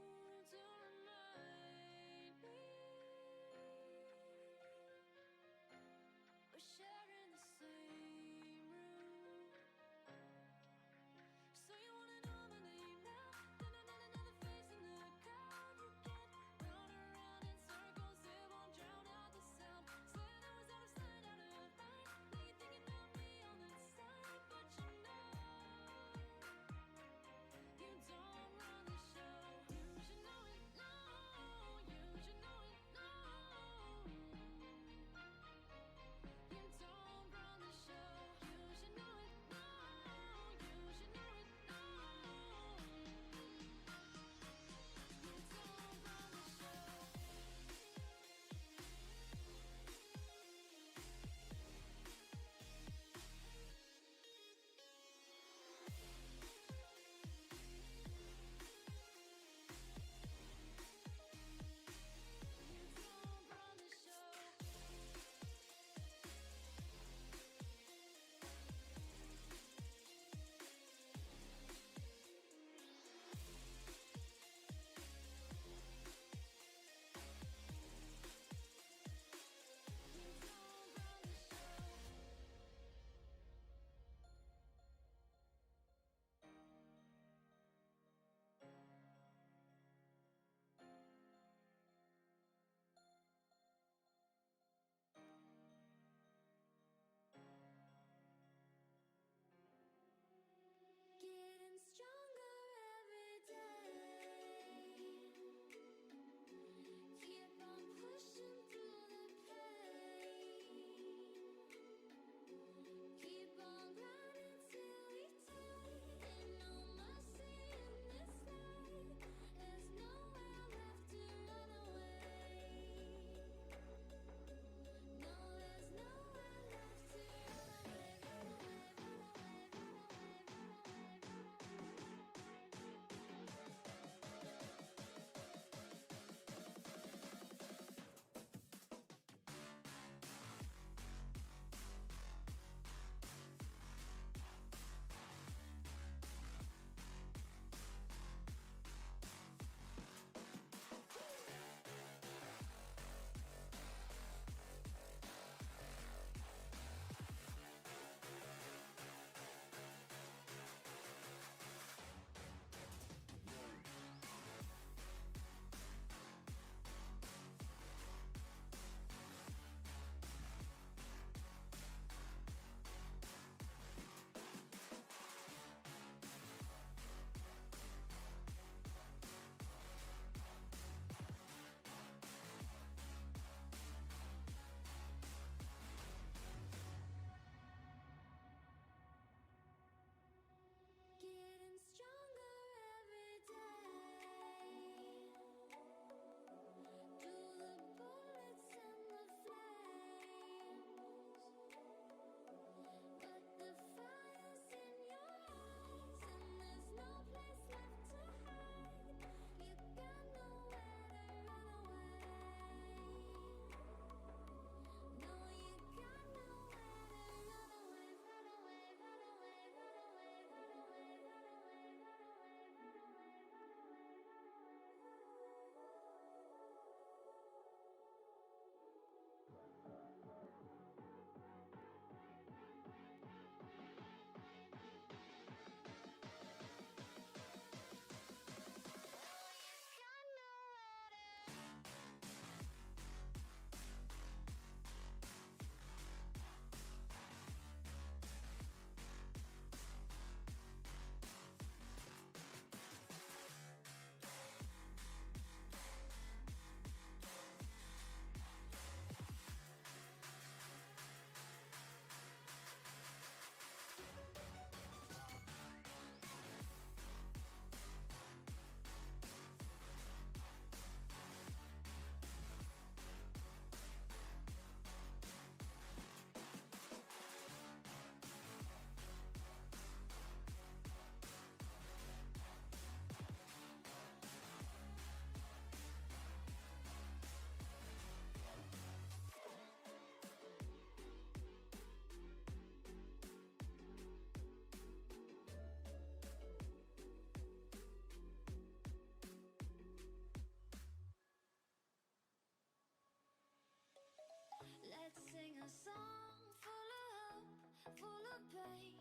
a song full of hope, full of pain.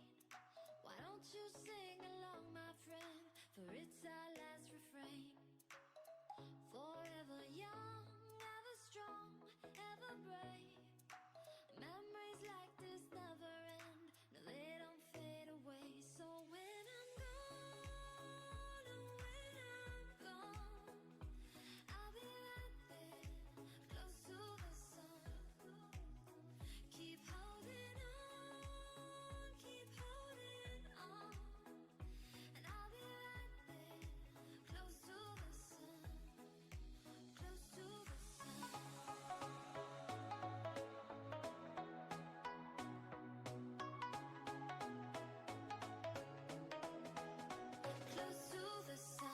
Why don't you sing along, my friend? For it's our last refrain. Forever young, ever strong, ever brave. Memories like this never end. No, they don't fade away. So when I'm gone, oh, when I'm gone, I'll be right there, close to the sun. Keep holding on, keep holding on. And I'll be right there, close to the sun, close to the sun. Close to the sun.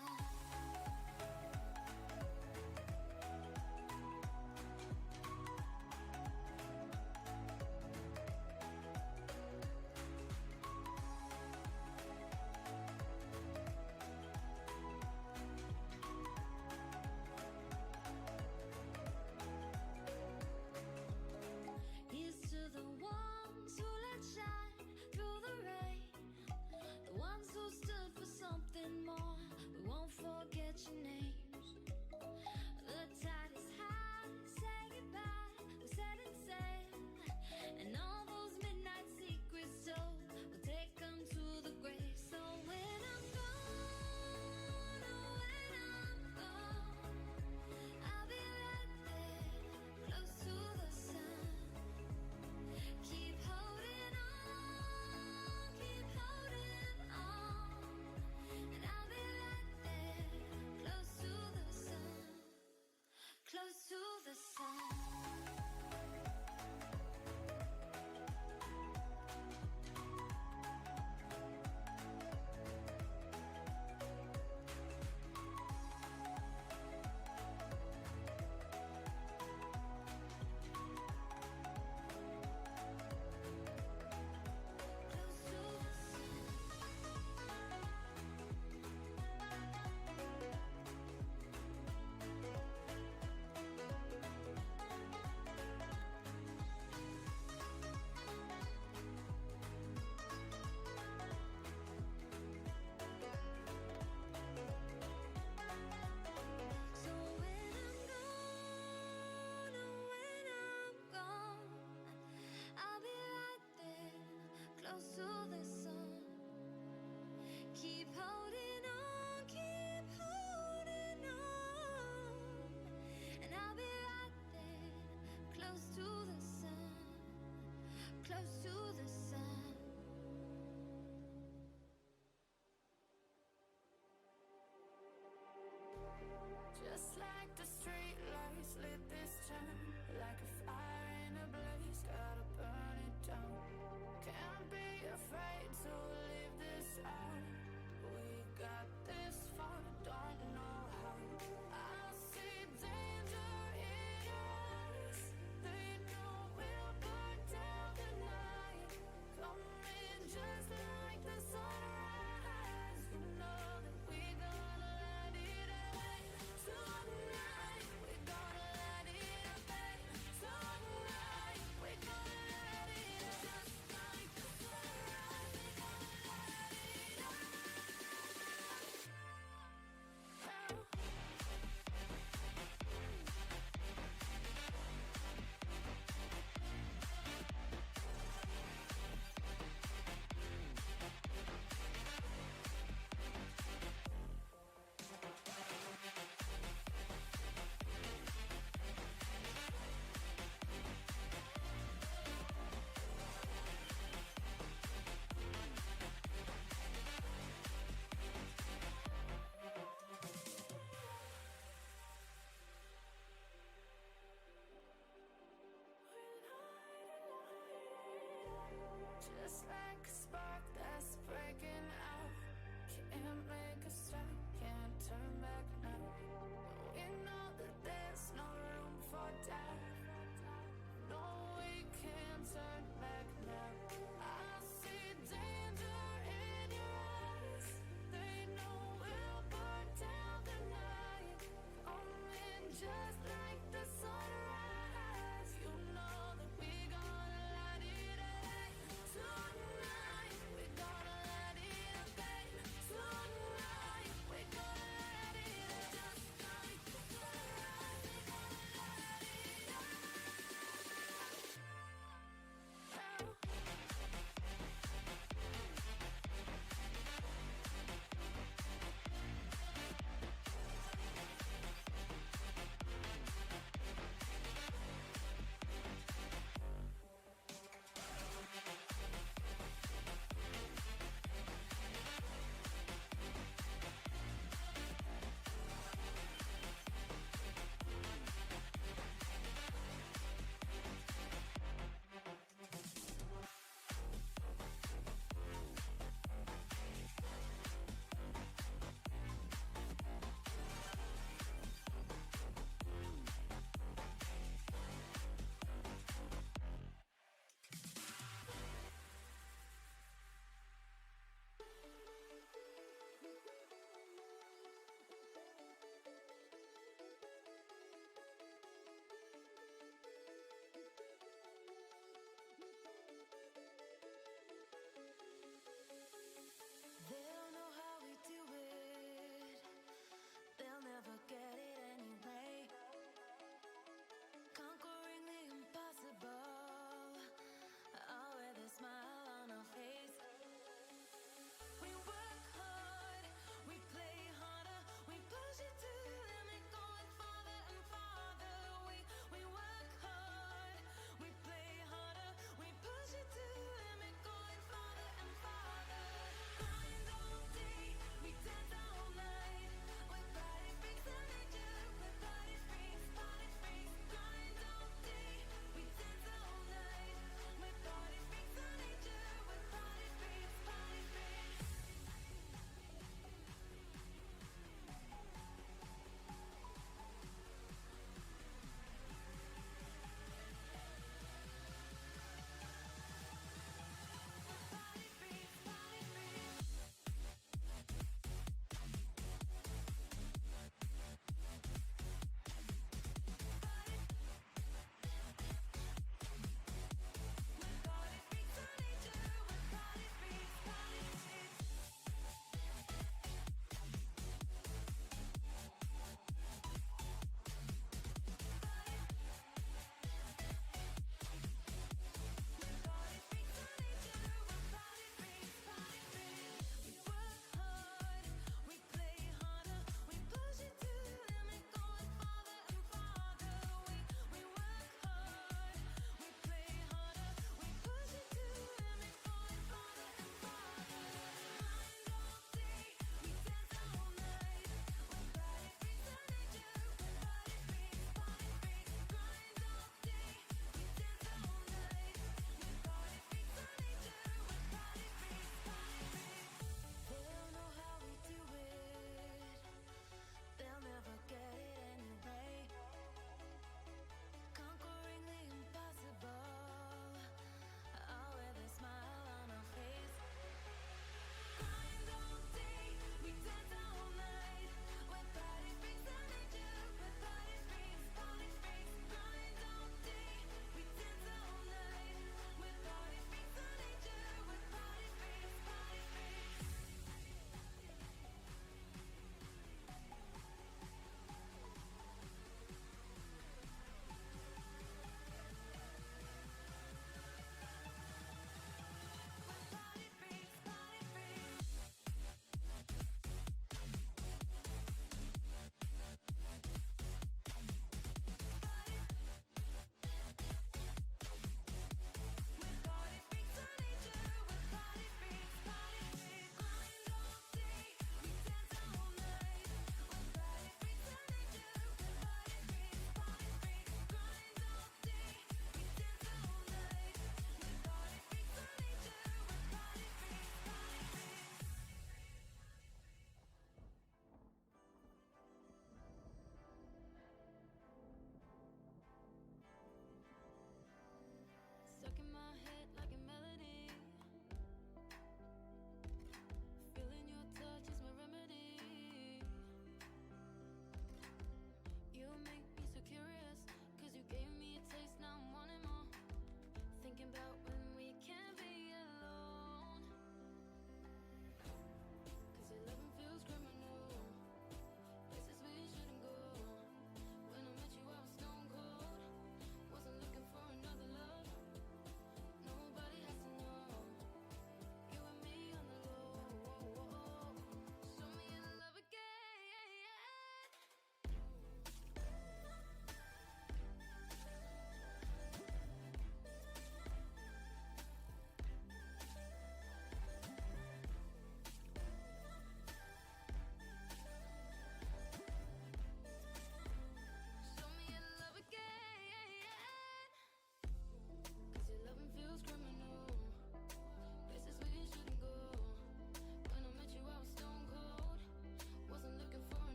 Here's to the ones who let shine through the rain, the ones who stood for something more. We won't forget your names. The tide is high, say goodbye, we're setting sail, and all those midnight secrets told, we'll take them to the grave. So when I'm gone, oh, when I'm gone, I'll be right there, close to the sun. Keep holding on, keep holding on. And I'll be right there, close to the sun, close to the sun. Close to the sun. So when I'm gone, oh, when I'm gone, I'll be right there, close to the sun. Keep holding on, keep holding on. And I'll be right there, close to the sun, close to the sun. Just like the street lights lit this town, like a fire in a blaze, gotta burn it down. Can't be afraid to leave this out. We got this far, don't know how. I see danger in us. They know we'll burn down the night.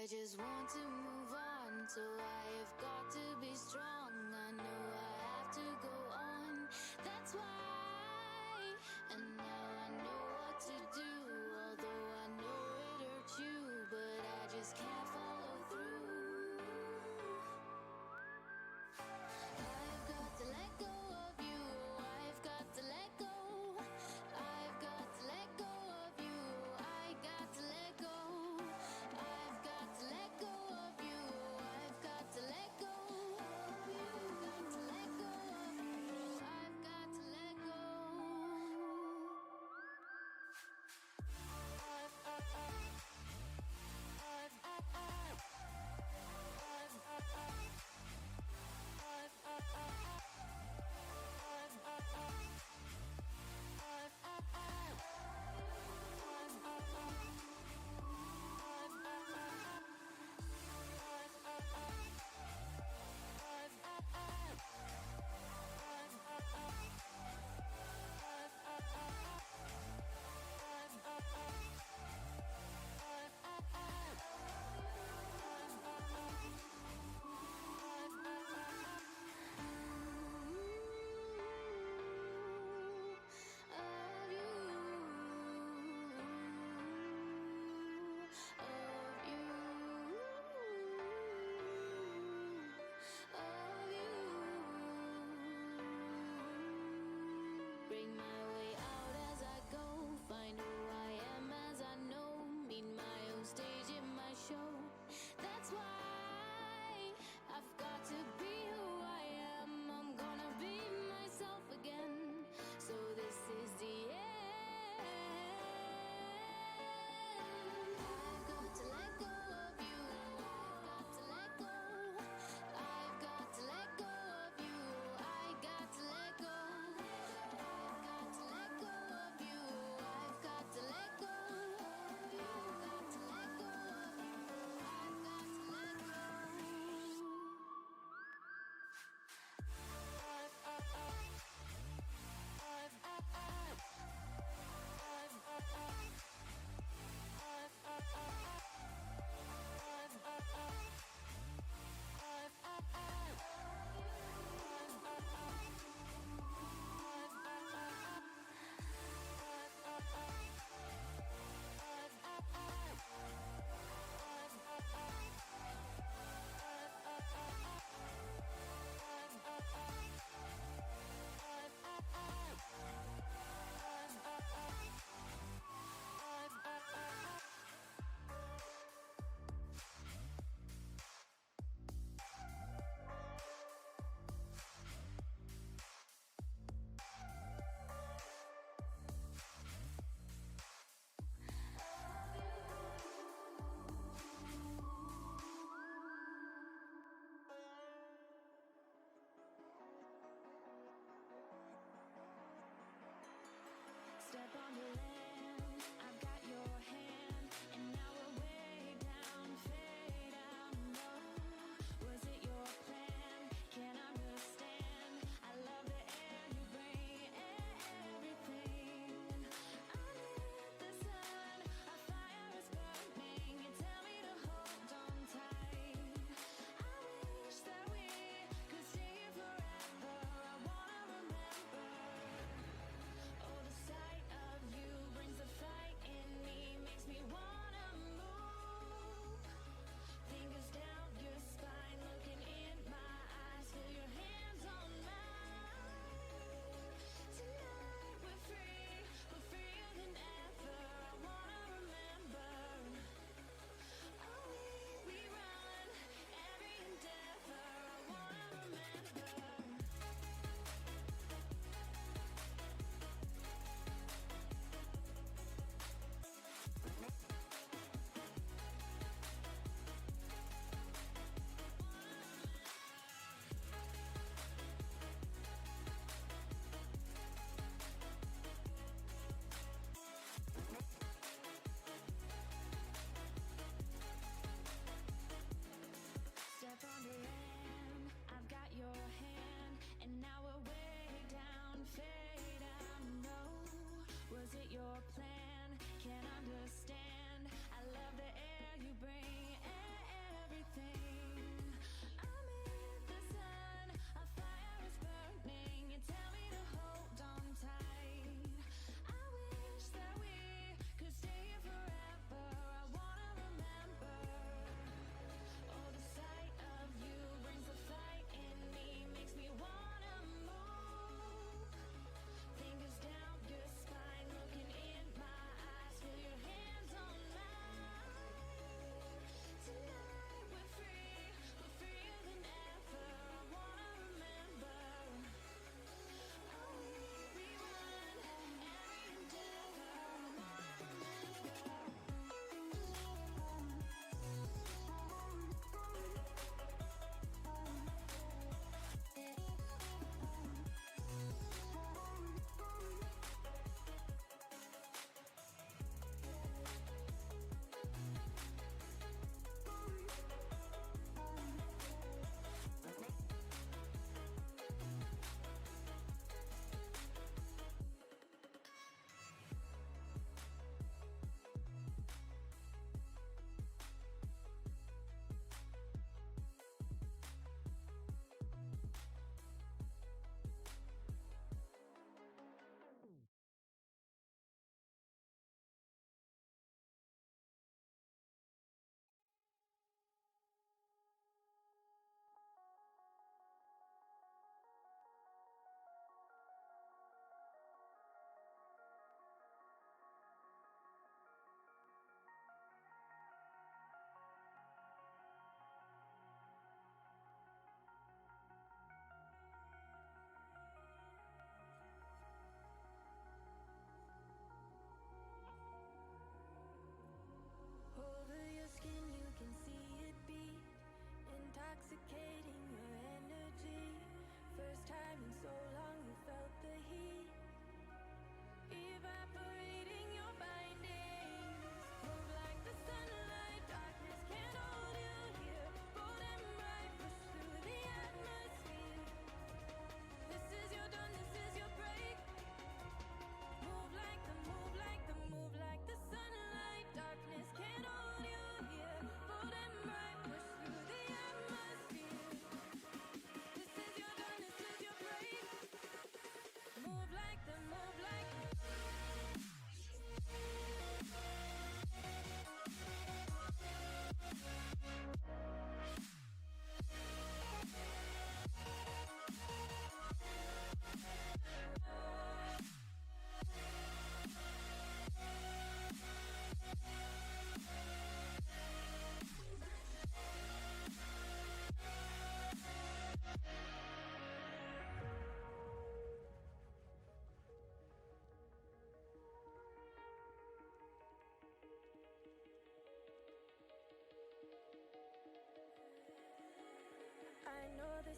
just want to move on, so I have got to be strong. I know I have to go on, that's why. And now I know what to do, although I know it hurts you, but I just can't follow through. I've got to let go of you, I've got to let go. I've got to let go of you, I got to let go. I've got to let go of you, I've got to let go. I've got to let go of you.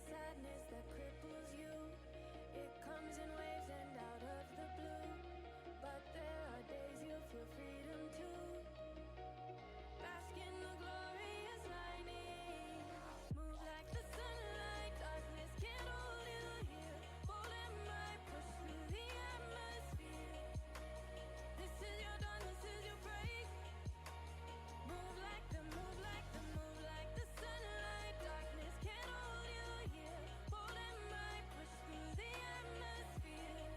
sadness that cripples you. It comes in waves and out of the blue. But there are days you feel freedom too. Bask in the glorious lightning. Move like the sunlight, darkness can't hold you here. Bold and bright, push through the atmosphere. This is your dawn, this is your break. Move like the, move like the, move like the sunlight. Darkness can't hold you here. Bold and bright, push through the atmosphere.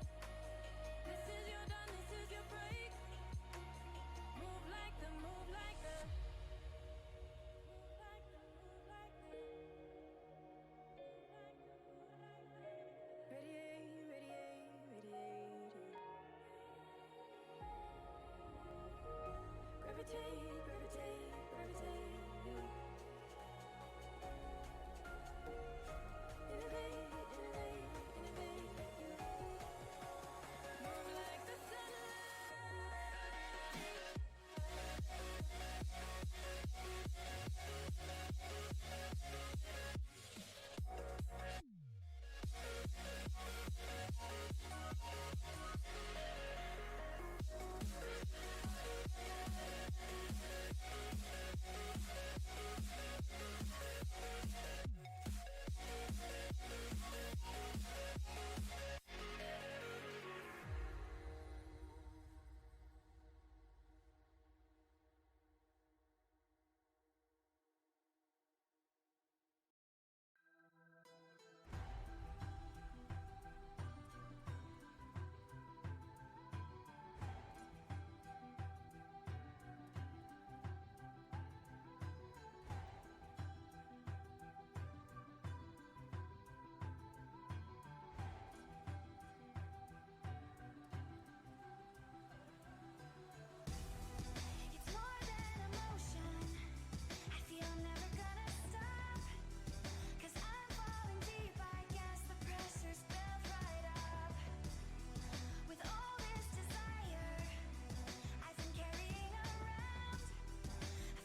This is your dawn, this is your break. Move like the, move like the. Move like the, move like the. Radiate, radiate, radiate. Gravitate, gravitate, gravitate. Innovate, innovate, innovate. Move like the It's more than emotion. I feel I'm never gonna stop. 'Cause I'm falling deep, I guess the pressure's built right up. With all this desire I've been carrying around,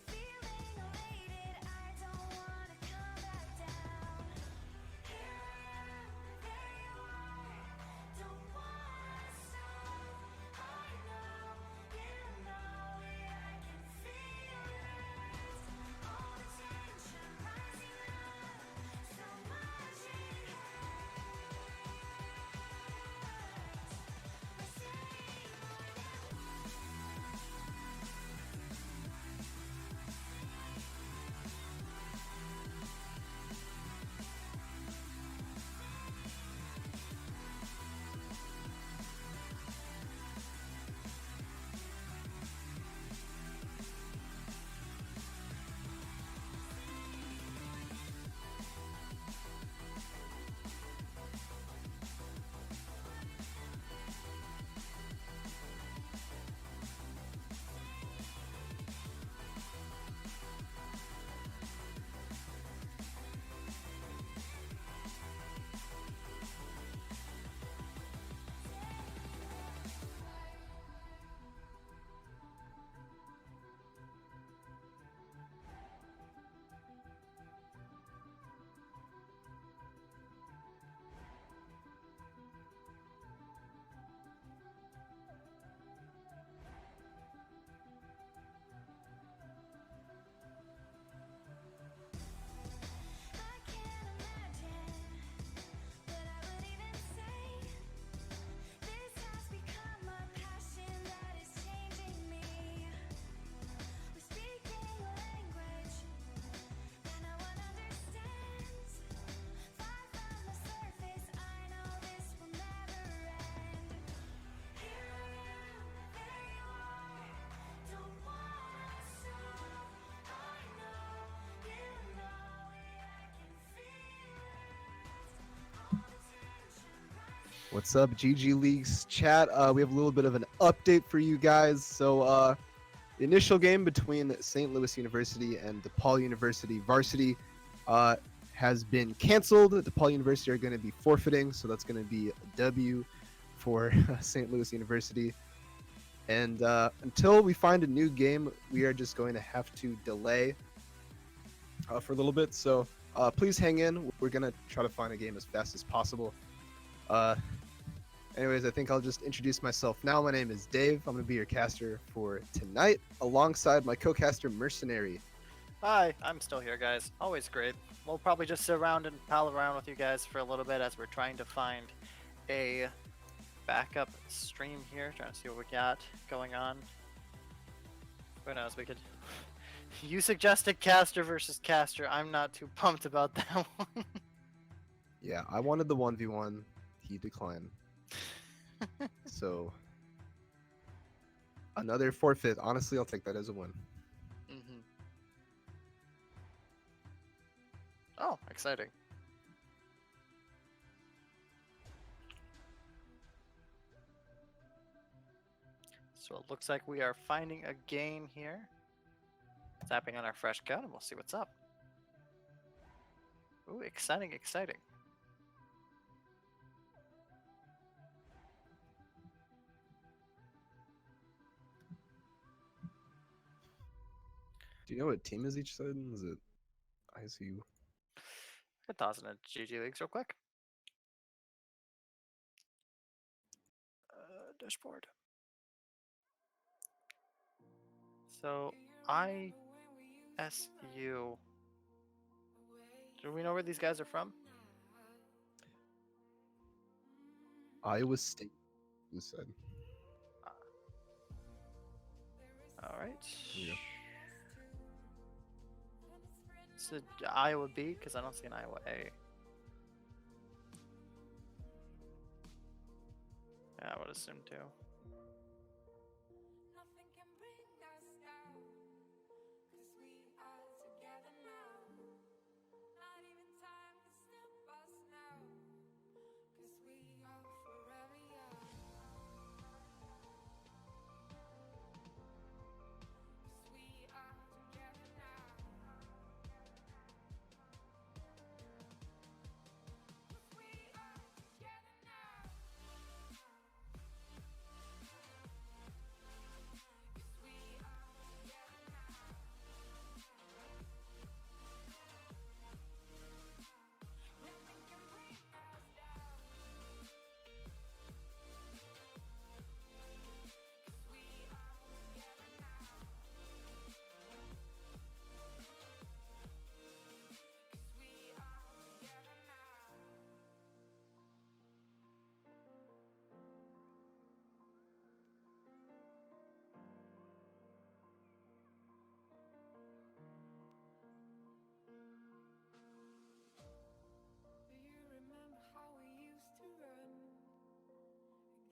feeling elated, I don't wanna come back down. Here I am, there you are, don't wanna stop. I know, you know it, I can feel it. All the tension rising up, so much it hurts. We're saying more than I can't imagine what I would even say. This has become a passion that is changing me. We're speaking a language that no one understands. Far from the surface, I know this will never end. Here I am, there you are, don't wanna stop. I know, you know it, I can feel it. All the tension rising. What's up, GGLeagues chat? We have a little bit of an update for you guys. So, the initial game between St. Louis University and DePaul University varsity has been canceled. DePaul University are going to be forfeiting, so that's going to be a W for St. Louis University. And until we find a new game, we are just going to have to delay for a little bit. So Please hang in. We're gonna try to find a game as fast as possible. Uh, Anyways, I think I'll just introduce myself now. My name is Dave. I'm gonna be your caster for tonight, alongside my co-caster Mercenary. Hi, I'm still here, guys. Always great. We'll probably just sit around and pal around with you guys for a little bit as we're trying to find a backup stream here, trying to see what we got going on. Who knows? We could. You suggested caster versus caster. I'm not too pumped about that one. Yeah, I wanted the 1v1. He declined. So another forfeit. Honestly, I'll take that as a win. Mm-hmm. Oh, exciting. So it looks like we are finding a game here. Tapping on our fresh gun, and we'll see what's up. Ooh, exciting, exciting. Do you know what team is each side? Is it ISU? I could toss in a GGLeagues real quick. Dashboard. So ISU. Do we know where these guys are from? Iowa State. Blue side. All right. Yeah. It's the Iowa B because I don't see an Iowa A. Yeah, I would assume too. Nothing can bring us down, 'cause we are together now. Not even time can stop us now, 'cause we are forever young. 'Cause we are together now. 'Cause we are together now. 'Cause we are together now. Nothing can bring us down. 'Cause we are together now. 'Cause we are together now. Do you remember how we used to run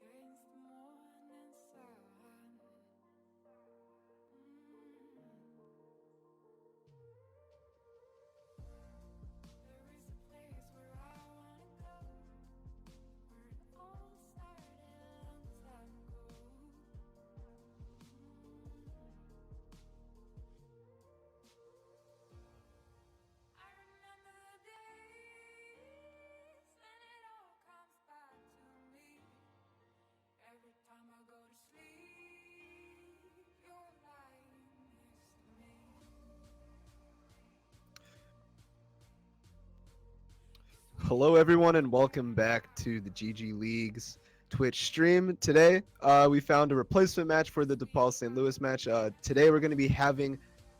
against the morning sun? There is a place where I wanna go, where it all started a long time ago. I remember the days when it all comes back to me. Every time I go to sleep, you're lying next to me. Hello, everyone, and welcome back to the GG Leagues Twitch stream. Today, we found a replacement match for the DePaul St. Louis match. Today, we're going to be having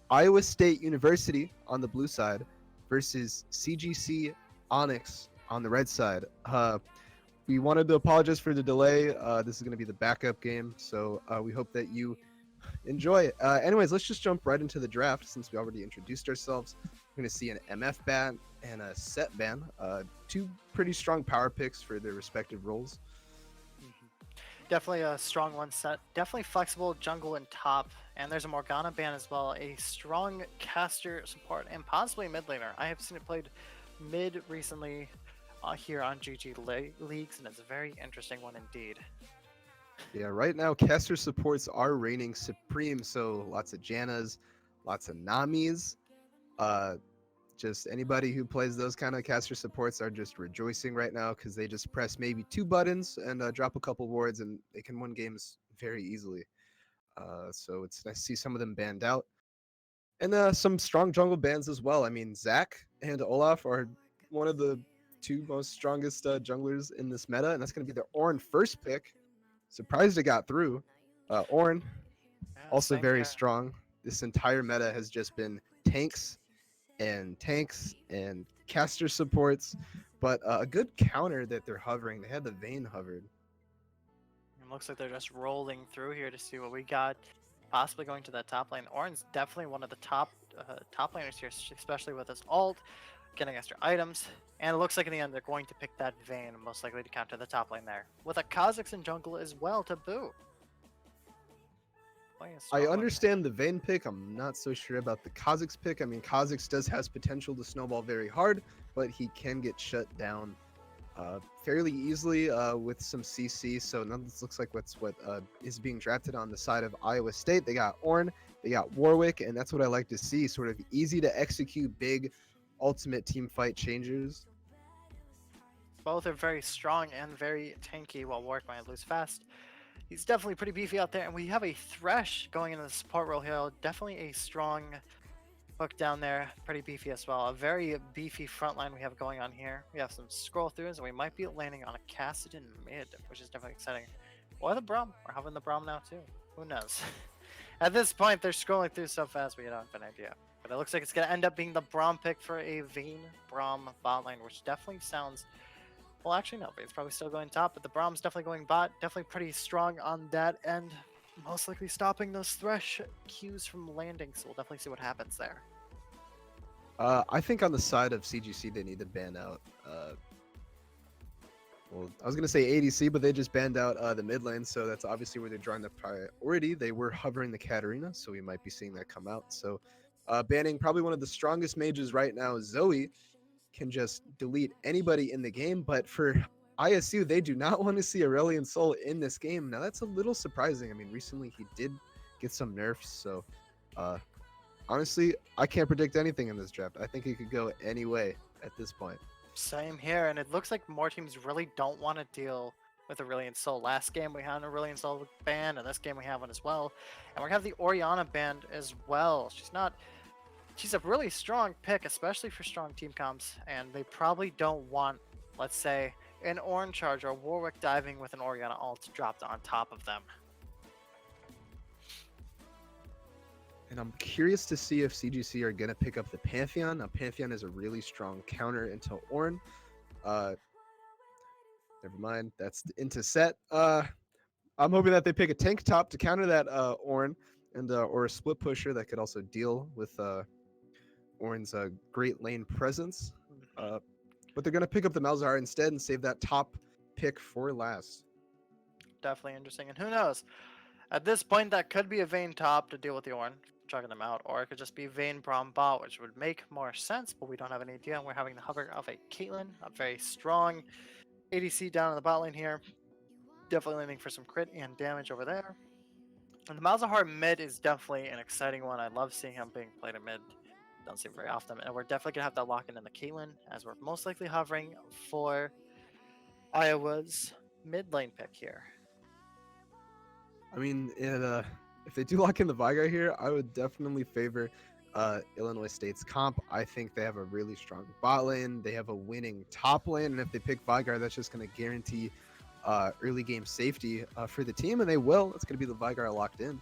Iowa State University on the blue side versus CGC Onyx on the red side. We wanted to apologize for the delay. This is going to be the backup game, so we hope that you enjoy it. Anyways, let's just jump right into the draft since we already introduced ourselves. We're going to see an MF ban and a set ban. Two pretty strong power picks for their respective roles. Definitely a strong one set. Definitely flexible jungle and top. And there's a Morgana ban as well. A strong caster support and possibly mid laner. I have seen it played mid recently here on Leagues, and it's a very interesting one indeed. Yeah, right now caster supports are reigning supreme, so lots of Jannas, lots of Namis. Just anybody who plays those kind of caster supports are just rejoicing right now because they just press maybe 2 buttons and drop a couple wards, and they can win games very easily. So it's nice to see some of them banned out. And some strong jungle bans as well. I mean, Zac and Olaf are one of the two most strongest junglers in this meta, and that's going to be their Ornn first pick. Surprised it got through. Ornn, Yeah, also same very here. strong. This entire meta has just been tanks and caster supports, but a good counter that they're hovering. They had the Vayne hovered. It looks like they're just rolling through here to see what we got. Possibly going to that top lane. Ornn's definitely one of the top laners here, especially with his ult, getting extra items. And it looks like in the end they're going to pick that Vayne, most likely to counter the top lane there. With a Kha'Zix in jungle as well to boot. Playing a I strong one. understand the Vayne pick. I'm not so sure about the Kha'Zix pick. I mean, Kha'Zix does has potential to snowball very hard, but he can get shut down fairly easily with some CC. So none of this looks like what is being drafted on the side of Iowa State. They got Ornn, they got Warwick, and that's what I like to see. Sort of easy to execute big ultimate team fight changes. Both are very strong and very tanky, while Warwick might lose fast. He's definitely pretty beefy out there, and we have a Thresh going into the support role here. Definitely a strong hook down there, pretty beefy as well. A very beefy front line we have going on here. We have some scroll throughs, and we might be landing on a Cassidon mid, which is definitely exciting. Or the Braum. We're having the Braum now too. Who knows? At this point, they're scrolling through so fast we don't have an idea. But it looks like it's going to end up being the Braum pick for a Vayne Braum bot lane, which definitely sounds... Well, actually, no. It's probably still going top, but the Braum's definitely going bot. Definitely pretty strong on that end. Most likely stopping those Thresh Qs from landing, so we'll definitely see what happens there. I think on the side of CGC, they need to ban out. Well, I was gonna say ADC, but they just banned out the mid lane, so that's obviously where they're drawing the priority. They were hovering the Katarina, so we might be seeing that come out. So, banning probably one of the strongest mages right now, Zoe, can just delete anybody in the game. But for ISU, they do not want to see Aurelion Sol in this game. Now that's a little surprising. I mean, recently he did get some nerfs, so honestly, I can't predict anything in this draft. I think it could go any way at this point. Same here, and it looks like more teams really don't want to deal with Aurelion Sol. Last game we had an Aurelion Sol ban, and this game we have one as well. And we're gonna have the Orianna banned as well. She's a really strong pick, especially for strong team comps, and they probably don't want, let's say, an Ornn charge or Warwick diving with an Orianna ult dropped on top of them. And I'm curious to see if CGC are going to pick up the Pantheon. Now, Pantheon is a really strong counter into Ornn. Never mind, that's into set. I'm hoping that they pick a tank top to counter that Ornn, and or a split pusher that could also deal with Ornn's great lane presence. But they're going to pick up the Malzahar instead and save that top pick for last. Definitely interesting, and who knows? At this point, that could be a Vayne top to deal with the Ornn, chugging them out, or it could just be Vayne Braum bot, which would make more sense, but we don't have any idea. And we're having the hover of a Caitlyn, a very strong ADC down in the bot lane here. Definitely landing for some crit and damage over there. And the Malzahar mid is definitely an exciting one. I love seeing him being played at mid. Don't see it very often. And we're definitely going to have that lock in the Caitlyn, as we're most likely hovering for Iowa's mid lane pick here. I mean, if they do lock in the Vigar here, I would definitely favor Illinois State's comp. I think they have a really strong bot lane. They have a winning top lane, and if they pick Vigar, that's just going to guarantee early game safety for the team, and they will. It's going to be the Vigar locked in.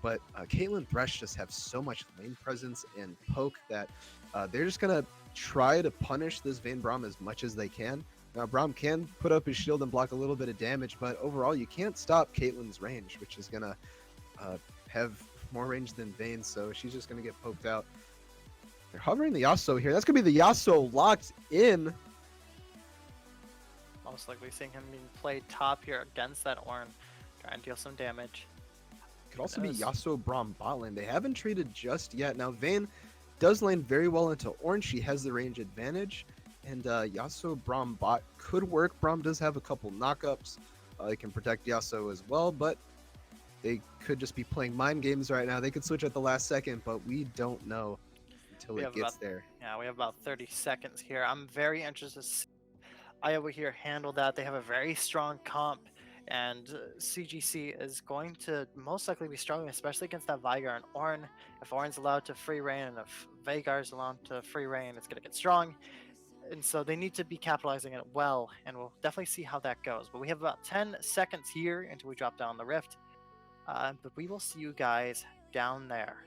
But Caitlyn Thresh just have so much lane presence and poke that they're just going to try to punish this Vayne Braum as much as they can. Now, Braum can put up his shield and block a little bit of damage, but overall, you can't stop Caitlyn's range, which is going to have more range than Vayne, so she's just going to get poked out. They're hovering the Yasuo here. That's going to be the Yasuo locked in. Most likely seeing him being played top here against that Ornn, try and deal some damage. Could also be Yasuo Braum bot lane. They haven't traded just yet. Now, Vayne does lane very well into Ornn. She has the range advantage. And Yasuo Braum bot could work. Braum does have a couple knockups. They can protect Yasuo as well, but they could just be playing mind games right now. They could switch at the last second, but we don't know until it gets there. Yeah, we have about 30 seconds here. I'm very interested to see Iowa here handle that. They have a very strong comp And CGC is going to most likely be struggling, especially against that Veigar and Ornn. If Ornn's allowed to free reign and if Veigar's allowed to free reign, it's going to get strong. And so they need to be capitalizing it well, and we'll definitely see how that goes. But we have about 10 seconds here until we drop down the rift. But we will see you guys down there.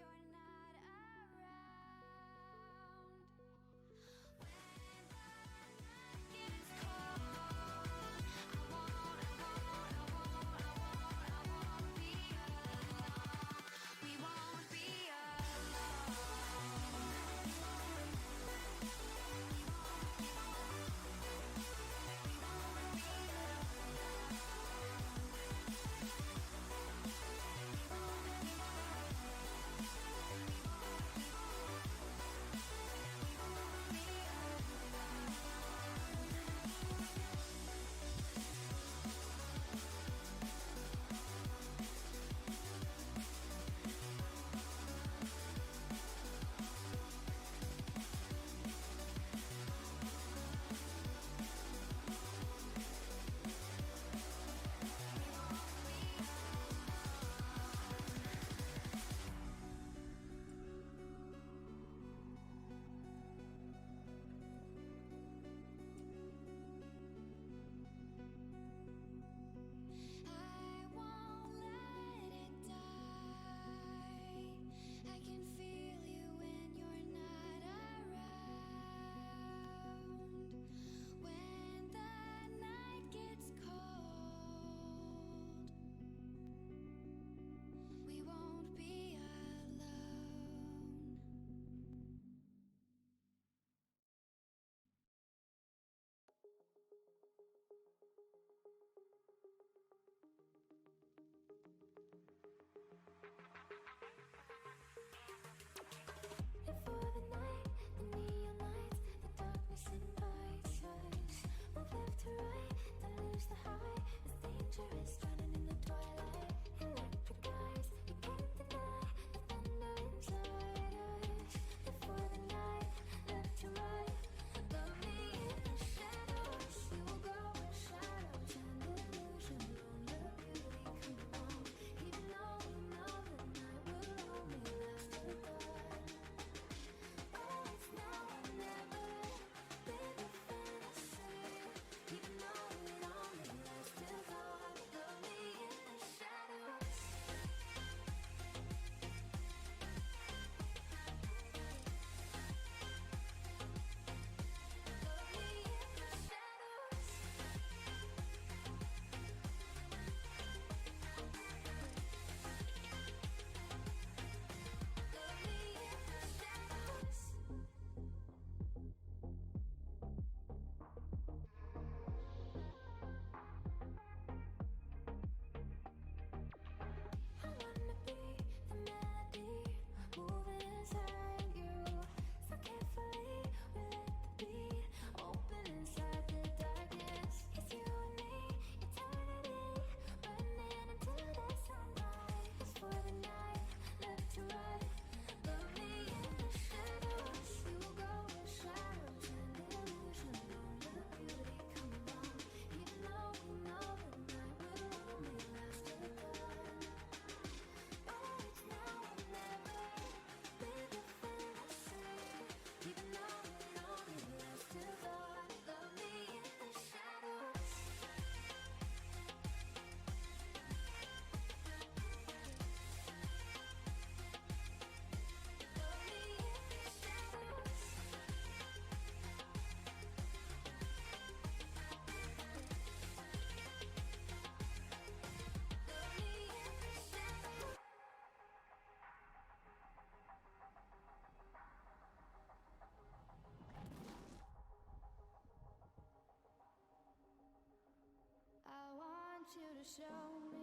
You to show me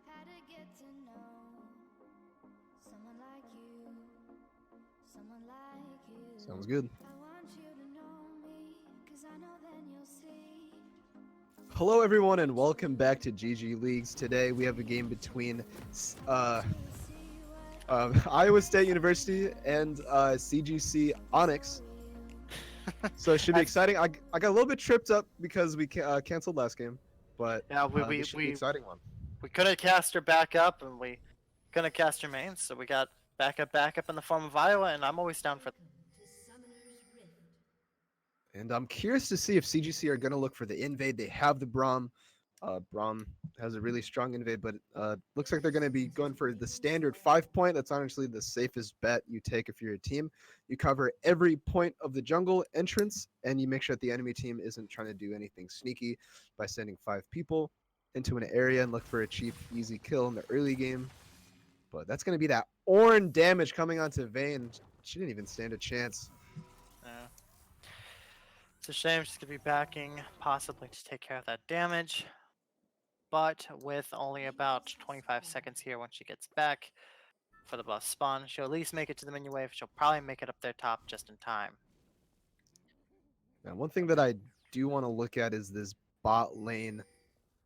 how to get to know someone like you, someone like you. Sounds good. I want you to know me, 'cause I know then you'll see. Hello, everyone, and welcome back to GG Leagues. Today we have a game between Iowa State University and CGC Onyx. So it should be exciting. I got a little bit tripped up because we canceled last game. but Yeah, this should be an exciting one. we couldn't cast her back up, and we couldn't cast her main, so we got backup in the form of Iowa, and I'm always down for. And I'm curious to see if CGC are going to look for the invade. They have the Braum. Braum has a really strong invade, but looks like they're going to be going for the standard 5-point. That's honestly the safest bet you take if you're a team. You cover every point of the jungle entrance, and you make sure that the enemy team isn't trying to do anything sneaky by sending 5 people into an area and look for a cheap, easy kill in the early game. But that's going to be that Ornn damage coming onto Vayne. She didn't even stand a chance. Yeah. It's a shame she's gonna be backing, possibly to take care of that damage. But with only about 25 seconds here when she gets back for the buff spawn, she'll at least make it to the minion wave. She'll probably make it up there top just in time. Now, one thing that I do want to look at is this bot lane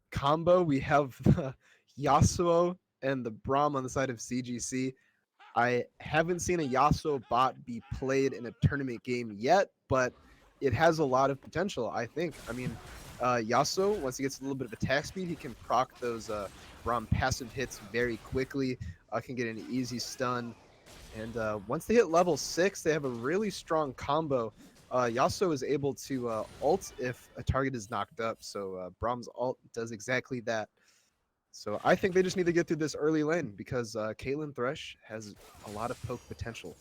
combo. We have the Yasuo and the Braum on the side of CGC. I haven't seen a Yasuo bot be played in a tournament game yet, but it has a lot of potential, I think. I mean, Yasuo, once he gets a little bit of attack speed, he can proc those Braum passive hits very quickly, can get an easy stun. And once they hit level 6, they have a really strong combo. Yasuo is able to ult if a target is knocked up, so Braum's ult does exactly that. So I think they just need to get through this early lane because Caitlyn Thresh has a lot of poke potential.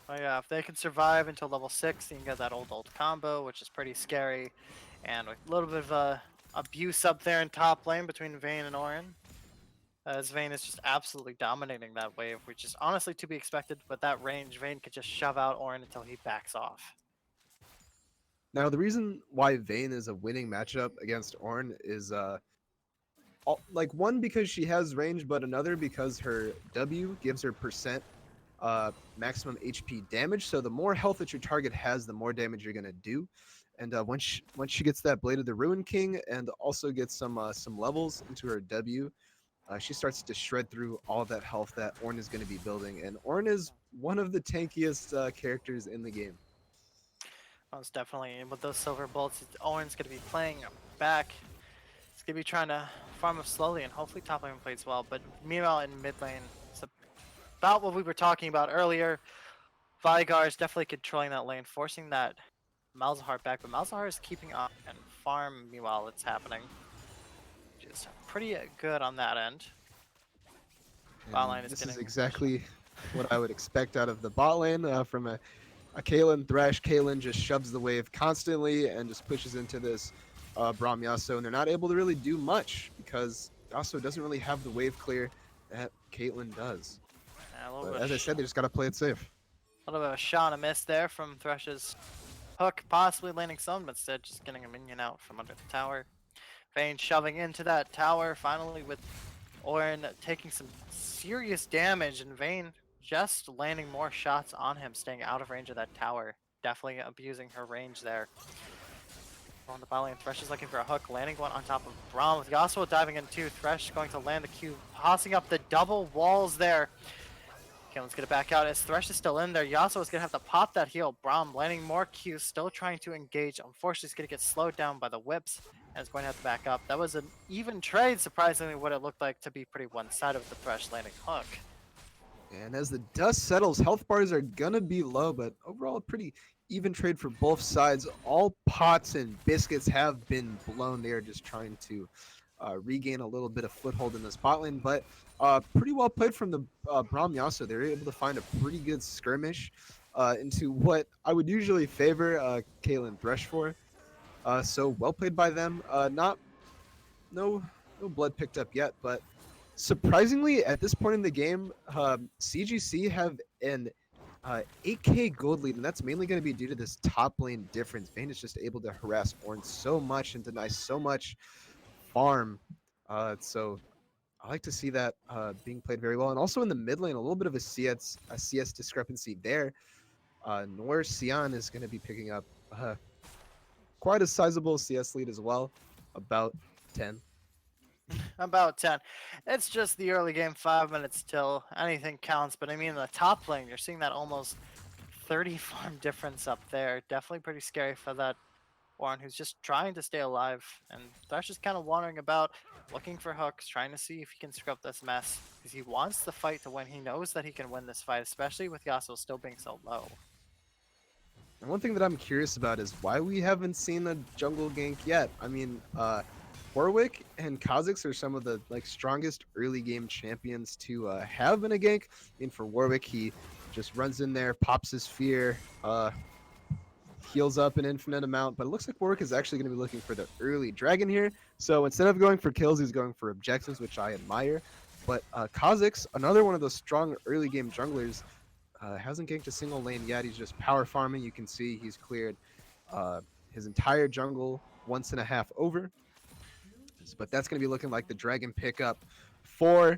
Oh yeah, if they can survive until level 6, you can get that ult combo, which is pretty scary. And with a little bit of abuse up there in top lane between Vayne and Ornn. As Vayne is just absolutely dominating that wave, which is honestly to be expected. With that range, Vayne could just shove out Ornn until he backs off. Now, the reason why Vayne is a winning matchup against Ornn is like one because she has range, but another because her W gives her percent maximum HP damage. So the more health that your target has, the more damage you're gonna do. And once she gets that Blade of the Ruin King and also gets some levels into her W, she starts to shred through all of that health that Ornn is going to be building. And Ornn is one of the tankiest characters in the game. Most definitely. And with those silver bolts, Ornn's going to be playing back. He's going to be trying to farm up slowly, and hopefully top lane plays well. But meanwhile, in mid lane, it's about what we were talking about earlier. Vigar is definitely controlling that lane, forcing that Malzahar back. But Malzahar is keeping up and farm meanwhile it's happening. Which is pretty good on that end. Bot lane is This getting is exactly what I would expect out of the bot lane from a Caitlyn Thresh. Caitlyn just shoves the wave constantly and just pushes into this Braum Yasuo, and they're not able to really do much because Yasuo doesn't really have the wave clear that Caitlyn does. Yeah, But as I said, they just got to play it safe. A little bit of a shot and a miss there from Thresh's hook, possibly landing some, but instead just getting a minion out from under the tower. Vayne shoving into that tower, finally with Ornn taking some serious damage, and Vayne just landing more shots on him, staying out of range of that tower. Definitely abusing her range there. On the bot lane, Thresh is looking for a hook, landing one on top of Braum, with Yasuo diving in too. Thresh going to land the Q, tossing up the double walls there. Okay, let's get it back out as Thresh is still in there. Yasuo is going to have to pop that heal. Braum landing more Qs, still trying to engage. Unfortunately, he's going to get slowed down by the whips and is going to have to back up. That was an even trade, surprisingly, what it looked like to be pretty one-sided with the Thresh landing hook. And as the dust settles, health bars are going to be low, but overall a pretty even trade for both sides. All pots and biscuits have been blown. They are just trying to regain a little bit of foothold in this bot lane, but pretty well played from the Braum Yasuo. They were able to find a pretty good skirmish into what I would usually favor Caitlyn Thresh for. So well played by them. No blood picked up yet, but surprisingly at this point in the game, CGC have an 8k gold lead, and that's mainly going to be due to this top lane difference. Vayne is just able to harass Ornn so much and deny so much farm. So I like to see that being played very well. And also in the mid lane, a little bit of a CS discrepancy there. Nor Sion is going to be picking up quite a sizable CS lead as well, about 10. About 10. It's just the early game, 5 minutes till. Anything counts, but I mean, in the top lane, you're seeing that almost 30 farm difference up there. Definitely pretty scary for that Warren, who's just trying to stay alive. And Thresh is kind of wandering about, looking for hooks, trying to see if he can screw up this mess. Because he wants the fight to win. He knows that he can win this fight, especially with Yasuo still being so low. And one thing that I'm curious about is why we haven't seen a jungle gank yet. I mean, Warwick and Kha'Zix are some of the strongest early game champions to have in a gank. I mean, for Warwick, he just runs in there, pops his fear, heals up an infinite amount. But it looks like Warwick is actually going to be looking for the early dragon here. So instead of going for kills, he's going for objectives, which I admire. But Kha'Zix, another one of those strong early game junglers, hasn't ganked a single lane yet. He's just power farming. You can see he's cleared his entire jungle once and a half over. But that's going to be looking like the dragon pickup for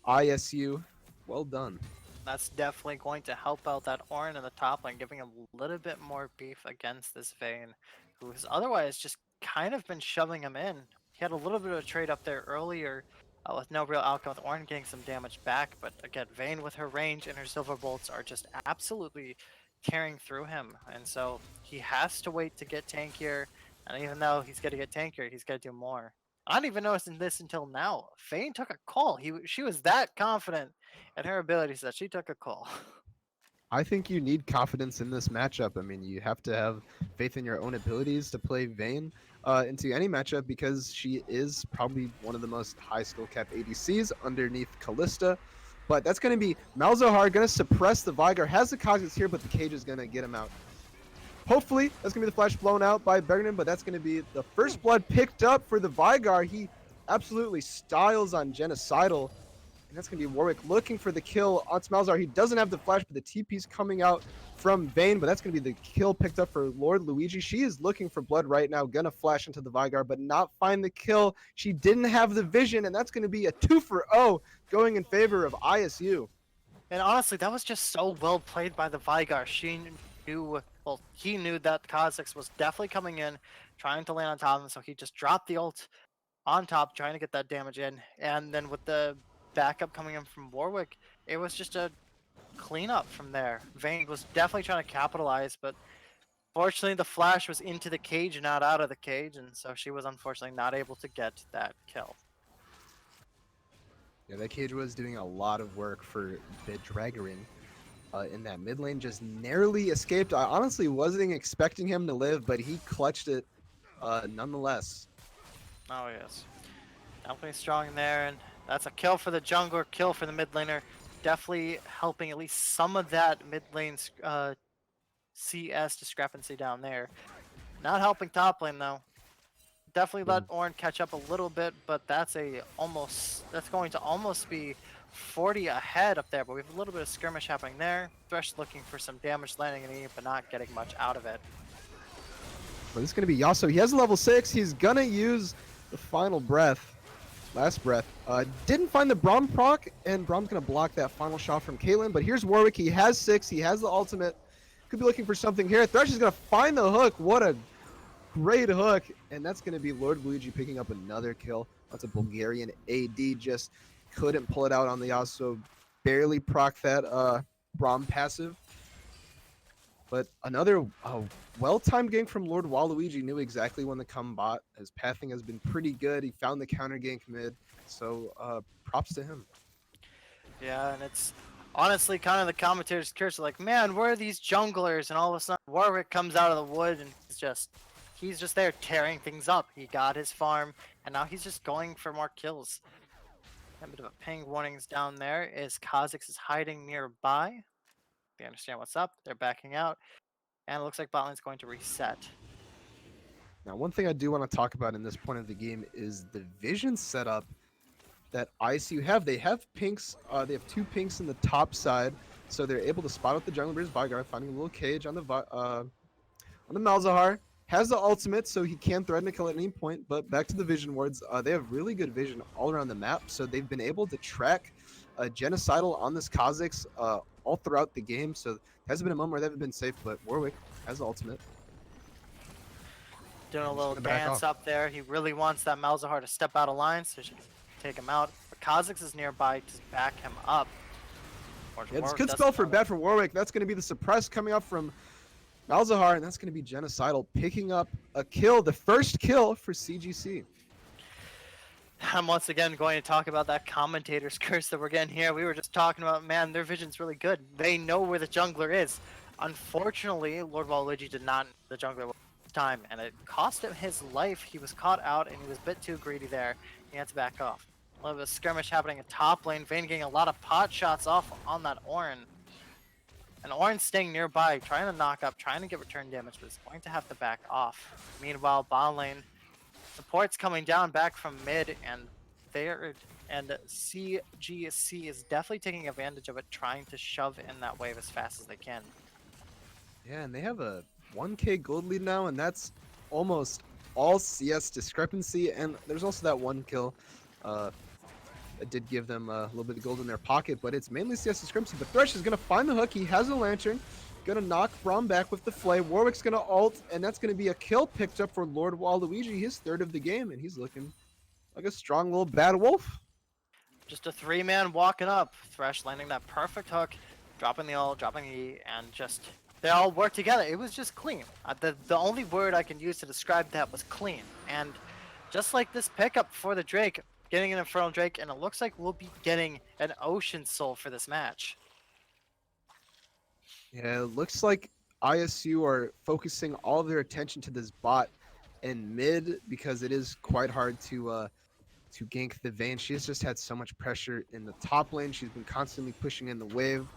ISU. Well done. That's definitely going to help out that Orin in the top lane, giving him a little bit more beef against this Vayne, who's otherwise just kind of been shoving him in. He had a little bit of a trade up there earlier with no real outcome, with Orin getting some damage back, but again, Vayne with her range and her silver bolts are just absolutely tearing through him, and so he has to wait to get tankier, and even though he's going to get tankier, he's going to do more. I didn't even notice this until now. Vayne took a call. She was that confident in her abilities that she took a call. I think you need confidence in this matchup. I mean, you have to have faith in your own abilities to play Vayne into any matchup because she is probably one of the most high skill cap ADCs underneath Kalista. But that's going to be Malzahar going to suppress the Vigar. Has the Kha'Zix here, but the cage is going to get him out. Hopefully, that's going to be the flash blown out by Bergman, but that's going to be the first blood picked up for the Vigar. He absolutely styles on Genocidal. And that's going to be Warwick looking for the kill on Malzahar. He doesn't have the flash, but the TP's coming out from Vayne, but that's going to be the kill picked up for Lord Luigi. She is looking for blood right now, going to flash into the Vigar, but not find the kill. She didn't have the vision, and that's going to be a 2-for-0 going in favor of ISU. And honestly, that was just so well played by the Vigar. He knew that Kha'Zix was definitely coming in, trying to land on top of him, so he just dropped the ult on top, trying to get that damage in. And then with the backup coming in from Warwick, it was just a cleanup from there. Vayne was definitely trying to capitalize, but fortunately the flash was into the cage, not out of the cage, and so she was unfortunately not able to get that kill. Yeah, that cage was doing a lot of work for the Dragarin in that mid lane, just narrowly escaped. I honestly wasn't expecting him to live, but he clutched it nonetheless. Oh yes, definitely strong in there, and that's a kill for the jungler, kill for the mid laner. Definitely helping at least some of that mid lane CS discrepancy down there. Not helping top lane though. Definitely let Ornn catch up a little bit, but that's going to almost be 40 ahead up there. But we have a little bit of skirmish happening there. Thresh looking for some damage landing in E, but not getting much out of it. But this is going to be Yasuo. He has a level 6. He's going to use the final breath. Last breath. Didn't find the Braum proc, and Braum's going to block that final shot from Caitlyn. But here's Warwick. He has 6. He has the ultimate. Could be looking for something here. Thresh is going to find the hook. What a great hook. And that's going to be Lord Luigi picking up another kill. That's a Bulgarian AD. Just couldn't pull it out on the Yasuo. Barely proc that Braum passive. But another well-timed gank from Lord Waluigi. Knew exactly when to come bot. His pathing has been pretty good. He found the counter gank mid. So props to him. Yeah, and it's honestly kind of the commentators' curse. Like, man, where are these junglers? And all of a sudden, Warwick comes out of the wood and he's just there tearing things up. He got his farm, and now he's just going for more kills. A bit of a ping warnings down there is Kha'Zix is hiding nearby. They understand what's up. They're backing out. And it looks like bot lane's going to reset. Now, one thing I do want to talk about in this point of the game is the vision setup that ISU have. They have pinks. They have 2 pinks in the top side, so they're able to spot out the jungle Bear's Vigar, finding a little cage on the Malzahar. Has the ultimate, so he can threaten to kill at any point. But back to the vision wards, they have really good vision all around the map, so they've been able to track Genocidal on this Kha'Zix all throughout the game. So there hasn't been a moment where they haven't been safe, but Warwick has the ultimate. Doing a little dance up there. He really wants that Malzahar to step out of line, so she can take him out. But Kha'Zix is nearby to back him up. Yeah, it's a good spell for bad for Warwick. That's going to be the suppress coming up from Malzahar, and that's going to be Genocidal picking up a kill, the first kill for CGC. I'm once again going to talk about that commentator's curse that we're getting here. We were just talking about, man, their vision's really good. They know where the jungler is. Unfortunately, Lord Waluigi did not know the jungler this time, and it cost him his life. He was caught out, and he was a bit too greedy there. He had to back off. A little bit of skirmish happening in top lane. Vayne getting a lot of pot shots off on that Ornn. And Ornn's staying nearby, trying to knock up, trying to get return damage, but is going to have to back off. Meanwhile, bot lane, support's coming down back from mid, and CGC is definitely taking advantage of it, trying to shove in that wave as fast as they can. Yeah, and they have a 1k gold lead now, and that's almost all CS discrepancy, and there's also that one kill that did give them a little bit of gold in their pocket, but it's mainly CS discrepancy. But Thresh is going to find the hook. He has a lantern. Going to knock Braum back with the flay. Warwick's going to ult, and that's going to be a kill picked up for Lord Waluigi, his third of the game, and he's looking like a strong little bad wolf. Just a 3-man walking up. Thresh landing that perfect hook, dropping the ult, dropping the E, and just they all work together. It was just clean. The only word I can use to describe that was clean. And just like this pickup for the Drake, getting an Infernal Drake, and it looks like we'll be getting an Ocean Soul for this match. Yeah, it looks like ISU are focusing all of their attention to this bot and mid because it is quite hard to gank the Vayne. She has just had so much pressure in the top lane. She's been constantly pushing in the wave.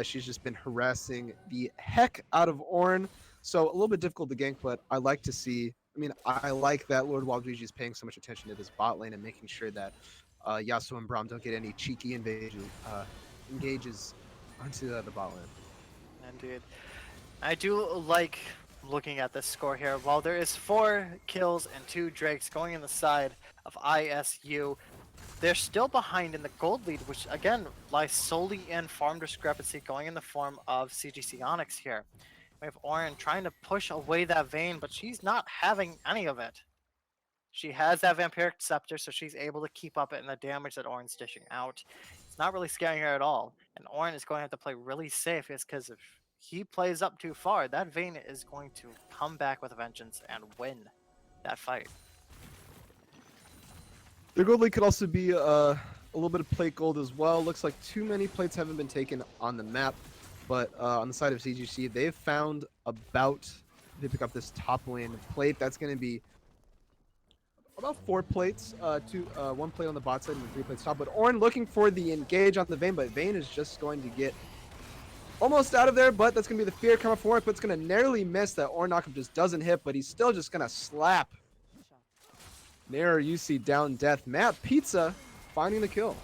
She's just been harassing the heck out of Ornn. So a little bit difficult to gank, but I like to see. I mean, I like that Lord Waluigi is paying so much attention to this bot lane and making sure that Yasuo and Braum don't get any cheeky engages onto the bot lane. Indeed. I do like looking at this score here. While there is 4 kills and 2 Drakes going in the side of ISU, they're still behind in the gold lead, which again lies solely in farm discrepancy going in the form of CGC Onyx here. We have Ornn trying to push away that Vayne, but she's not having any of it. She has that Vampiric Scepter, so she's able to keep up it and the damage that Ornn's dishing out. It's not really scaring her at all. And Ornn is going to have to play really safe, is because if he plays up too far, that Vayne is going to come back with a vengeance and win that fight. Their gold lead could also be a little bit of plate gold as well. Looks like too many plates haven't been taken on the map, but on the side of CGC, they've found they pick up this top lane plate. That's going to be about 4 plates, 1 plate on the bot side and 3 plates top. But Ornn looking for the engage on the Vayne, but Vayne is just going to get almost out of there, but that's going to be the fear coming for Warwick, but it's going to narrowly miss. That Ornn knockup just doesn't hit, but he's still just going to slap Nair UC down death. Matt Pizza finding the kill.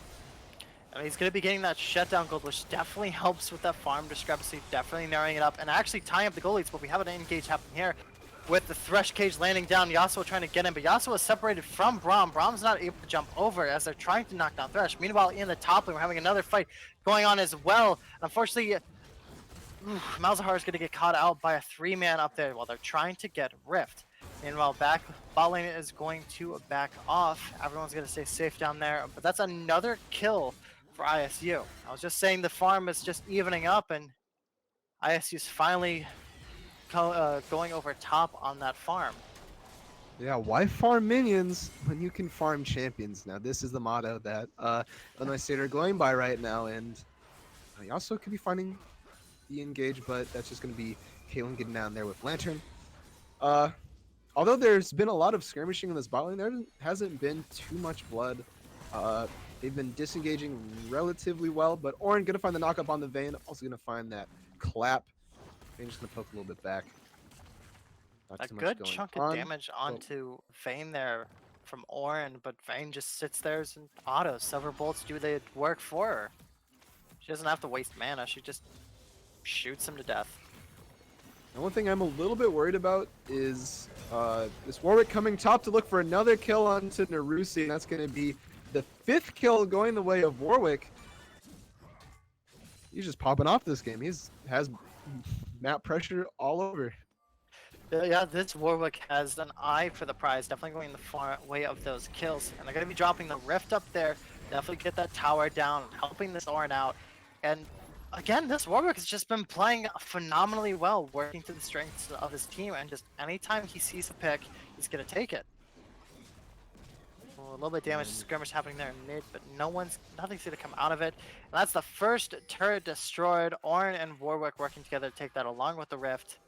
And he's going to be getting that shutdown gold, which definitely helps with that farm discrepancy, definitely narrowing it up, and actually tying up the goal leads, but we have an engage happening here with the Thresh cage landing down. Yasuo trying to get him, but Yasuo is separated from Braum. Braum's not able to jump over as they're trying to knock down Thresh. Meanwhile, in the top lane, we're having another fight going on as well. Unfortunately, Malzahar is going to get caught out by a 3-man up there while they're trying to get Rift. Meanwhile, bot lane is going to back off. Everyone's going to stay safe down there, but that's another kill for ISU. I was just saying the farm is just evening up, and ISU's finally going over top on that farm. Yeah, why farm minions when you can farm champions? Now, this is the motto that Illinois State are going by right now, and you also could be finding the engage, but that's just going to be Caitlyn getting down there with Lantern. Although there's been a lot of skirmishing in this bot lane, there hasn't been too much blood. They've been disengaging relatively well, but Ornn going to find the knockup on the Vayne, also going to find that clap. Vayne just going to poke a little bit back. Not A too much good going chunk on. of damage onto Vayne there from Ornn, but Vayne just sits there and auto. Silver Bolts do the work for her. She doesn't have to waste mana, she just shoots him to death. And one thing I'm a little bit worried about is this Warwick coming top to look for another kill onto Narusi, and that's going to be the 5th kill going the way of Warwick. He's just popping off this game. Has map pressure all over. Yeah, this Warwick has an eye for the prize, definitely going the far way of those kills. And they're going to be dropping the Rift up there, definitely get that tower down, helping this Ornn out. And again, this Warwick has just been playing phenomenally well, working to the strengths of his team, and just anytime he sees a pick, he's gonna take it. A little bit of damage skirmish happening there in mid, but nothing's gonna come out of it. And that's the first turret destroyed. Ornn and Warwick working together to take that along with the Rift.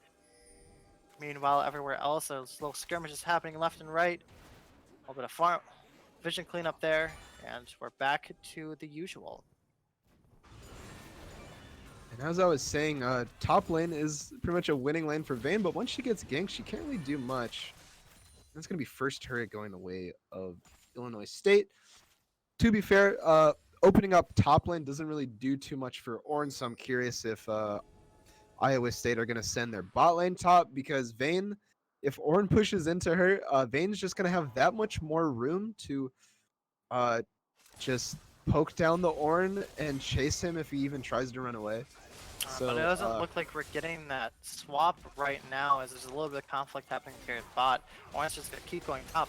Meanwhile, everywhere else, there's little skirmishes happening left and right. A little bit of farm vision cleanup there, and we're back to the usual. And as I was saying, top lane is pretty much a winning lane for Vayne, but once she gets ganked, she can't really do much. That's going to be first turret going the way of Illinois State. To be fair, opening up top lane doesn't really do too much for Ornn, so I'm curious if Iowa State are going to send their bot lane top, because Vayne, if Ornn pushes into her, Vayne's just going to have that much more room to just poke down the Ornn and chase him if he even tries to run away. So, but it doesn't look like we're getting that swap right now, as there's a little bit of conflict happening here at bot. Ornn's just gonna keep going up.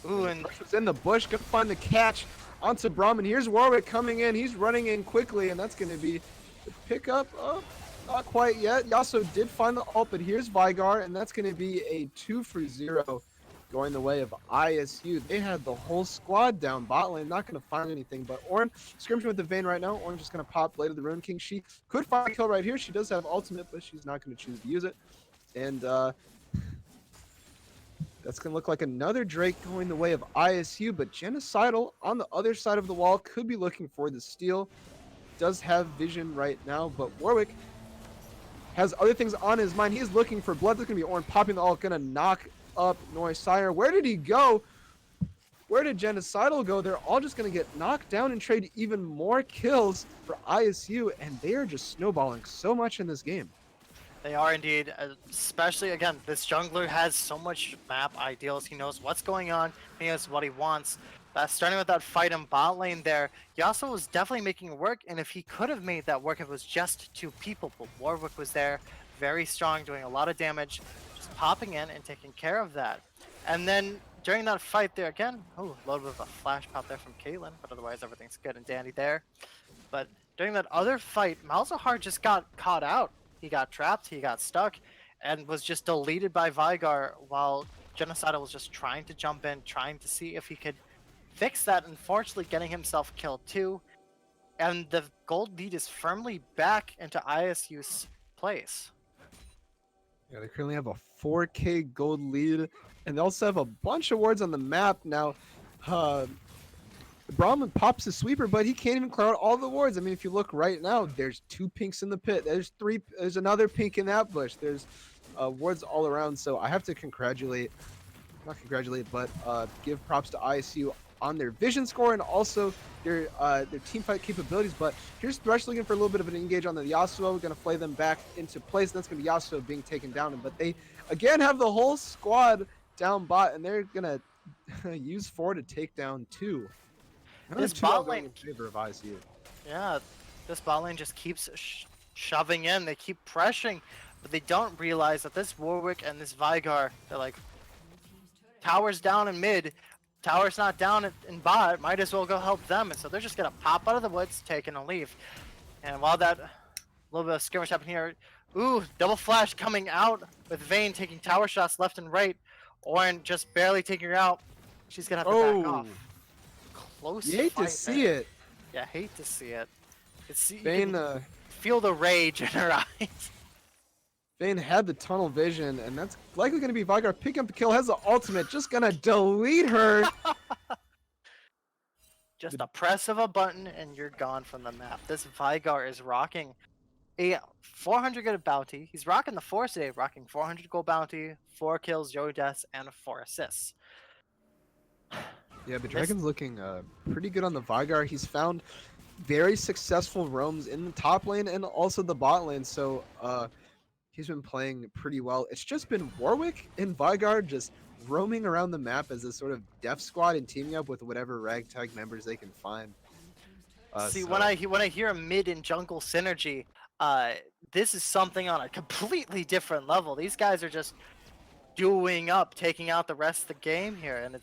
Ooh, and Rush in the bush, gonna find the catch onto Brahmin. Here's Warwick coming in. He's running in quickly, and that's gonna be the pickup. Not quite yet. Yasuo did find the ult, but here's Vigar, and that's gonna be a 2-for-0 going the way of ISU. They had the whole squad down bot lane, not going to find anything, but Ornn skirmishing with the Vayne right now. Ornn just going to pop Blade of the Ruin King. She could find a kill right here. She does have ultimate, but she's not going to choose to use it. And that's going to look like another Drake going the way of ISU, but Genocidal on the other side of the wall could be looking for the steal. Does have vision right now, but Warwick has other things on his mind. He's looking for blood. That's going to be Ornn popping the ult, going to knock up Noisire. Where did he go? Where did Genocidal go? They're all just going to get knocked down and trade even more kills for ISU, and they are just snowballing so much in this game. they are indeed, especially again, this jungler has so much map ideals. He knows what's going on. He knows what he wants. Starting with that fight in bot lane there, Yasuo was definitely making it work, and if he could have made that work, if it was just 2 people, but Warwick was there, very strong, doing a lot of damage, just popping in and taking care of that. And then during that fight there again, a little bit of a flash pop there from Caitlyn, but otherwise everything's good and dandy there. But during that other fight, Malzahar just got caught out. He got trapped, he got stuck, and was just deleted by Vigar while Genocidal was just trying to jump in, trying to see if he could fix that, unfortunately getting himself killed too. And the gold lead is firmly back into ISU's place. Yeah, they currently have a 4K gold lead, and they also have a bunch of wards on the map now. Brahmin pops a sweeper, but he can't even clear out all the wards. I mean, if you look right now, there's 2 pinks in the pit. There's another pink in that bush. There's wards all around. So I have to give props to ISU on their vision score and also their team fight capabilities. But here's Thresh looking for a little bit of an engage on the Yasuo. We're going to play them back into place. That's going to be Yasuo being taken down. But they, again, have the whole squad down bot, and they're going to use 4 to take down 2. This bot lane, in favor of ISU. yeah, this bot lane just keeps shoving in. They keep pressuring, but they don't realize that this Warwick and this Vigar, they're like, tower's down in mid, tower's not down in bot, might as well go help them. And so they're just gonna pop out of the woods, take and leave. And while that little bit of skirmish happened here, double flash coming out with Vayne taking tower shots left and right. Ornn just barely taking her out. She's gonna have to back off. Close You hate to fight see there. it. Yeah, hate to see it. You Vayne, can feel the rage in her eyes. Vayne had the tunnel vision, and that's likely going to be Vigar picking up the kill, has the ultimate, just going to delete her. Just a press of a button and you're gone from the map. This Vigar is rocking a 400 gold bounty. He's rocking the Force today, rocking 400 gold bounty, 4 kills, 0 deaths, and 4 assists. Yeah, but Dragon's looking pretty good on the Vigar. He's found very successful roams in the top lane and also the bot lane, so he's been playing pretty well. It's just been Warwick and Vigar just roaming around the map as a sort of death squad and teaming up with whatever ragtag members they can find. See, when I hear a mid and jungle synergy, this is something on a completely different level. These guys are just doing up, taking out the rest of the game here, and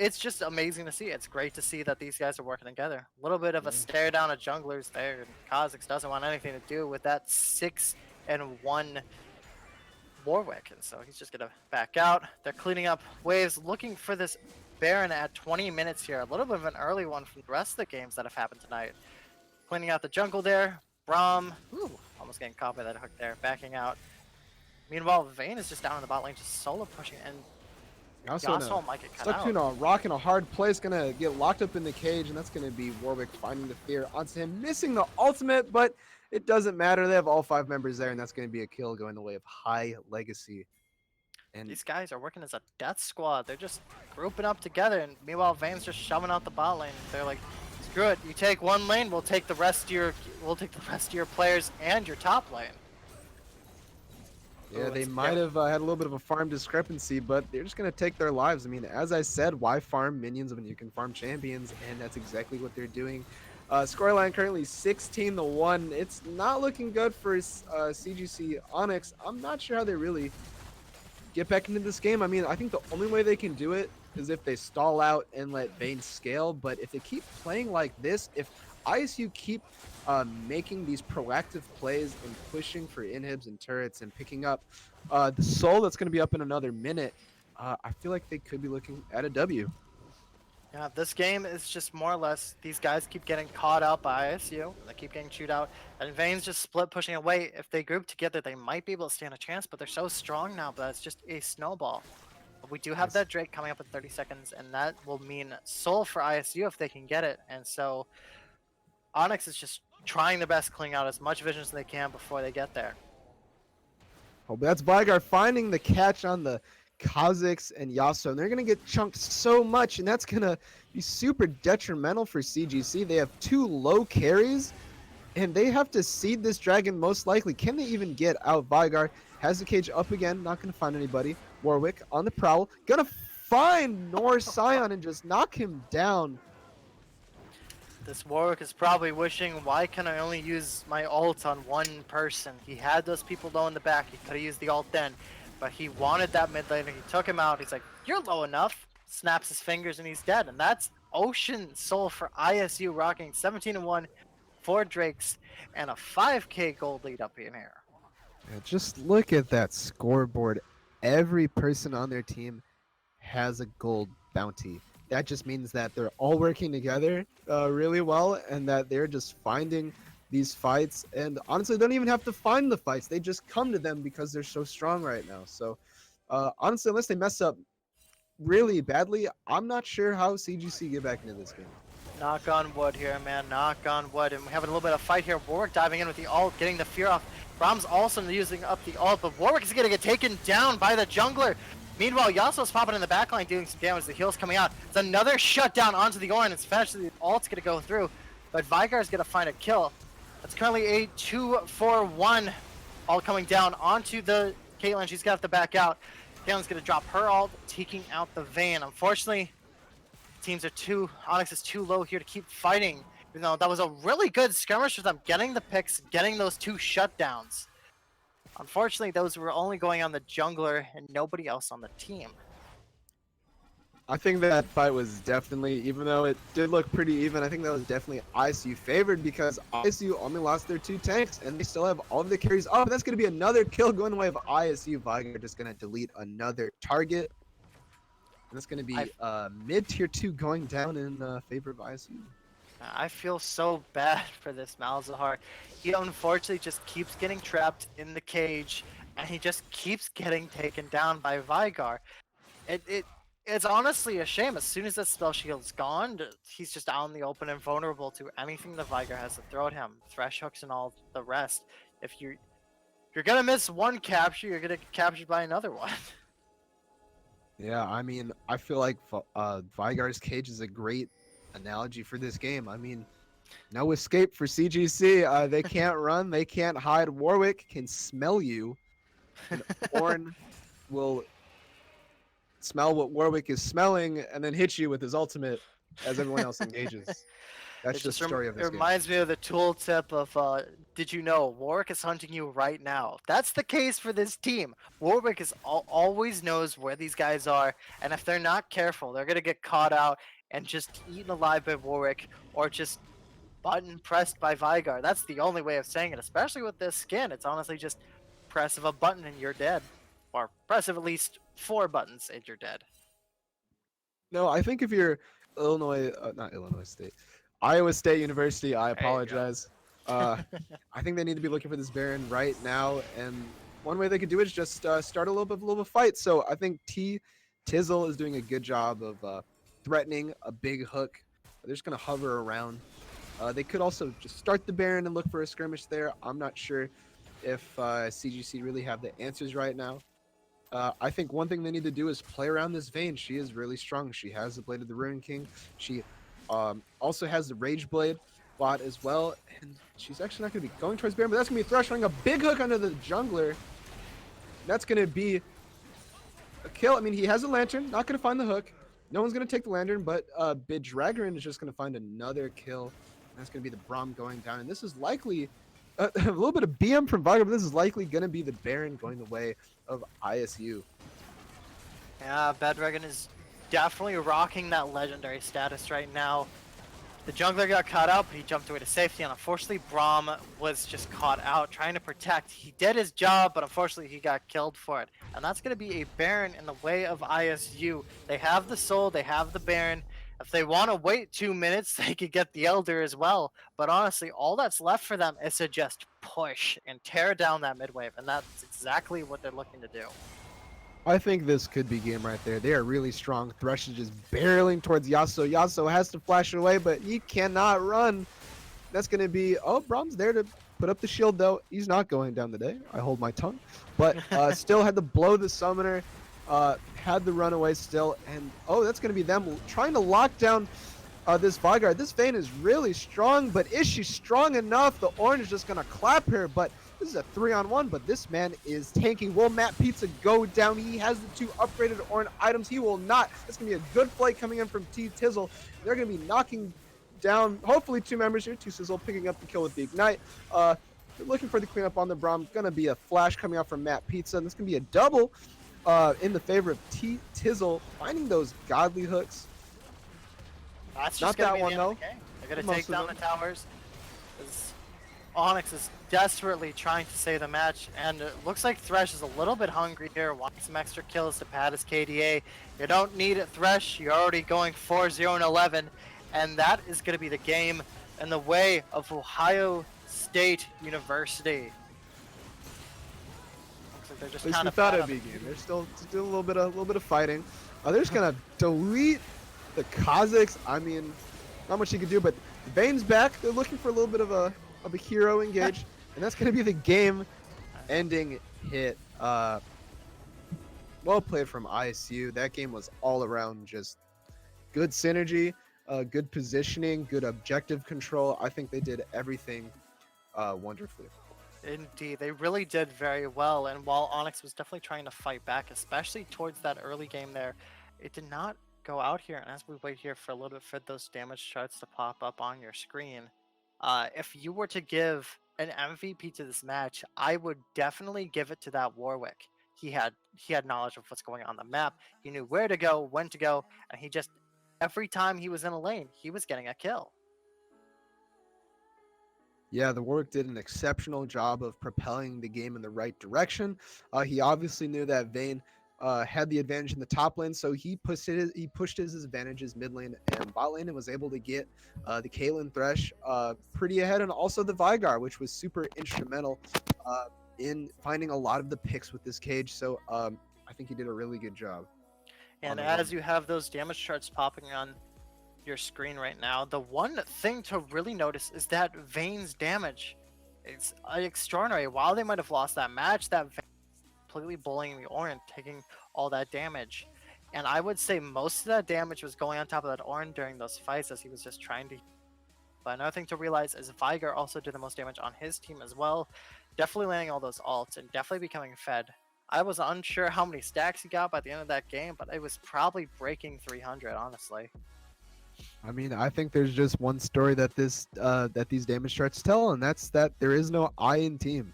it's just amazing to see. It's great to see that these guys are working together. A little bit of a Yeah. stare down of junglers there, and Kha'Zix doesn't want anything to do with that 6-1 Warwick, and so he's just gonna back out. They're cleaning up waves, looking for this Baron at 20 minutes here. A little bit of an early one from the rest of the games that have happened tonight. Cleaning out the jungle there. Braum, ooh, almost getting caught by that hook there, backing out. Meanwhile, Vayne is just down in the bot lane, just solo pushing, and Also, Yasuo might get cut stuck out. between a rock and a hard place, gonna get locked up in the cage, and that's gonna be Warwick finding the fear onto him, missing the ultimate, but it doesn't matter. They have all 5 members there, and that's gonna be a kill going the way of High Legacy. And These guys are working as a death squad. They're just grouping up together, and meanwhile, Vayne's just shoving out the bot lane. They're like, "Screw it! You take one lane, we'll take the rest of your players and your top lane." yeah, Ooh, they it's might have had a little bit of a farm discrepancy, but they're just gonna take their lives. I mean, as I said, why farm minions when you can farm champions? And that's exactly what they're doing. Scoreline currently 16-1. It's not looking good for CGC Onyx. I'm not sure how they really get back into this game. I mean, I think the only way they can do it is if they stall out and let Vayne scale. But if they keep playing like this, if ISU keep making these proactive plays and pushing for inhibs and turrets and picking up the soul that's going to be up in another minute, I feel like they could be looking at a W. Yeah, this game is just more or less these guys keep getting caught out by ISU. They keep getting chewed out, and Vayne's just split pushing away. If they group together, they might be able to stand a chance, but they're so strong now. But it's just a snowball. But we do have Yes. that Drake coming up in 30 seconds, and that will mean soul for ISU if they can get it. And so Onyx is just trying their best, cleaning out as much vision as they can before they get there. Oh, but that's Vygar finding the catch on the Kha'Zix and Yasuo, and they're going to get chunked so much, and that's going to be super detrimental for CGC. They have 2 low carries, and they have to seed this dragon most likely. Can they even get out? Vygar has the cage up again, not going to find anybody. Warwick on the prowl, going to find Nor Scion and just knock him down. This Warwick is probably wishing, why can I only use my ult on one person? He had those people low in the back. He could have used the ult then, but he wanted that mid laner. He took him out. He's like, "You're low enough." Snaps his fingers and he's dead. And that's Ocean Soul for ISU, rocking 17-1, 4 Drakes, and a 5k gold lead up in here. Yeah, just look at that scoreboard. Every person on their team has a gold bounty. That just means that they're all working together really well, and that they're just finding these fights. And honestly, they don't even have to find the fights. They just come to them because they're so strong right now. So honestly, unless they mess up really badly, I'm not sure how CGC get back into this game. Knock on wood here, man. Knock on wood. And we're having a little bit of fight here. Warwick diving in with the ult, getting the fear off. Braum's also using up the ult, but Warwick is going to get taken down by the jungler. Meanwhile, Yasuo's popping in the backline doing some damage. The heal's coming out. It's another shutdown onto the Orin. It's eventually the ult's going to go through, but Vygar's going to find a kill. It's currently a 2-4-1. All coming down onto the Caitlyn. She's going to have to back out. Caitlyn's going to drop her ult, taking out the Vayne. Unfortunately, Onyx is too low here to keep fighting. Even though that was a really good skirmish for them, getting the picks, getting those 2 shutdowns. Unfortunately, those were only going on the jungler and nobody else on the team. I think that fight was definitely, even though it did look pretty even, I think that was definitely ISU favored because ISU only lost their 2 tanks and they still have all of the carries up. That's going to be another kill going the way of ISU. Vygar just going to delete another target. And that's going to be mid tier 2 going down in favor of ISU. I feel so bad for this Malzahar. He unfortunately just keeps getting trapped in the cage and he just keeps getting taken down by Vygar. It's honestly a shame. As soon as that spell shield's gone, he's just out in the open and vulnerable to anything the Vygar has to throw at him. Thresh hooks and all the rest. If you're gonna miss one capture, you're gonna get captured by another one. Yeah, I mean, I feel like Vygar's cage is a great analogy for this game. I mean, no escape for CGC. They can't run, they can't hide. Warwick can smell you, and Ornn will smell what Warwick is smelling and then hit you with his ultimate as everyone else engages. That's It the just story of it this game. reminds me of the tooltip of did you know Warwick is hunting you right now? That's the case for this team. Warwick is always knows where these guys are, and if they're not careful, they're gonna get caught out and just eaten alive by Warwick, or just button pressed by Vigar. That's the only way of saying it, especially with this skin. It's honestly just press of a button and you're dead, or press of at least 4 buttons and you're dead. No, I think if you're not Illinois State, Iowa State University, I There you go. apologize. Uh, I think they need to be looking for this Baron right now, and one way they could do it is just start a little bit of fight. So I think Tizzle is doing a good job of threatening a big hook. They're just gonna hover around. They could also just start the Baron and look for a skirmish there. I'm not sure if CGC really have the answers right now. I think one thing they need to do is play around this Vayne. She is really strong. She has the Blade of the Ruin King. She also has the Rage Blade bot as well. And she's actually not going to be going towards Baron, but that's going to be Thresh running a big hook under the jungler. That's going to be a kill. I mean, he has a lantern. Not going to find the hook. No one's going to take the lantern, but Bidragarin is just going to find another kill. That's going to be the Braum going down. And this is likely a little bit of BM from Vigar, but this is likely going to be the Baron going the way of ISU. Yeah, Bedregan is definitely rocking that legendary status right now. The jungler got caught out, but he jumped away to safety, and unfortunately Braum was just caught out trying to protect. He did his job, but unfortunately he got killed for it. And that's going to be a Baron in the way of ISU. They have the soul, they have the Baron. If they want to wait 2 minutes, they could get the Elder as well. But honestly, all that's left for them is to just push and tear down that mid wave, and that's exactly what they're looking to do. I think this could be game right there. They are really strong. Thresh is just barreling towards Yasuo. Yasuo has to flash it away, but he cannot run. That's going to be... Oh, Braum's there to put up the shield, though. He's not going down today. I hold my tongue. But still had to blow the summoner. Had the runaway still. And, oh, that's going to be them trying to lock down this Vigar. This Vayne is really strong, but is she strong enough? The Orange is just going to clap her, but... This is a 3-on-1, but this man is tanking. Will Matt Pizza go down? He has the 2 upgraded orange items. He will not. It's going to be a good fight coming in from Tizzle. They're going to be knocking down, hopefully, 2 members here. Tizzle picking up the kill with the Ignite. They're looking for the cleanup on the Braum. Going to be a flash coming out from Matt Pizza. And this is going to be a double in the favor of Tizzle, finding those godly hooks. That's Not just gonna that be one, the end of though. the game. They're going to Most take of down the them. towers. Onyx is desperately trying to save the match, and it looks like Thresh is a little bit hungry here, wanting some extra kills to pad his KDA. You don't need it, Thresh. You're already going 4-0-11, and that is going to be the game in the way of Ohio State University. Looks like they're just At least kind we of thought it'd be a game. There's still a little bit of fighting. They're just gonna delete the Kazakhs. I mean, not much you can do, but Vayne's back. They're looking for a little bit of a hero engage, and that's gonna be the game-ending hit. Well played from ISU. That game was all around just good synergy, good positioning, good objective control. I think they did everything wonderfully. Indeed, they really did very well, and while Onyx was definitely trying to fight back, especially towards that early game there, it did not go out here. And as we wait here for a little bit for those damage charts to pop up on your screen, if you were to give an MVP to this match, I would definitely give it to that Warwick. He had knowledge of what's going on the map. He knew where to go, when to go, and he just every time he was in a lane, he was getting a kill. Yeah, the Warwick did an exceptional job of propelling the game in the right direction. He obviously knew that Vayne had the advantage in the top lane, so he pushed his advantages mid lane and bot lane, and was able to get the Caitlyn Thresh pretty ahead, and also the Vigar, which was super instrumental in finding a lot of the picks with this cage. So I think he did a really good job. And the as run. you have those damage charts popping on your screen right now, the one thing to really notice is that Vayne's damage. It's extraordinary. While they might have lost that match, that Vayne completely bullying the Orin, taking all that damage. And I would say most of that damage was going on top of that Orin during those fights as he was just trying to. But another thing to realize is Vigar also did the most damage on his team as well. Definitely landing all those ults and definitely becoming fed. I was unsure how many stacks he got by the end of that game, but it was probably breaking 300, honestly. I mean, I think there's just one story that these damage charts tell, and that's that there is no I in team.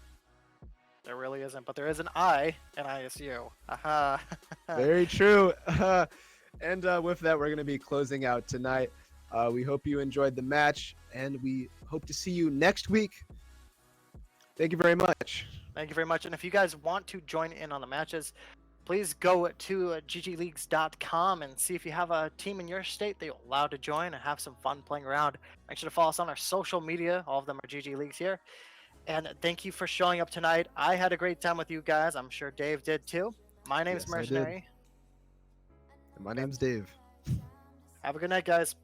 There really isn't, but there is an I in ISU. Aha. Very true. And with that, we're going to be closing out tonight. We hope you enjoyed the match, and we hope to see you next week. Thank you very much. Thank you very much. And if you guys want to join in on the matches, please go to GGLeagues.com and see if you have a team in your state that you're allowed to join and have some fun playing around. Make sure to follow us on our social media. All of them are GG Leagues here. And thank you for showing up tonight. I had a great time with you guys. I'm sure Dave did too. My name's Yes, I did. Mercenary. My name's Dave. Have a good night, guys.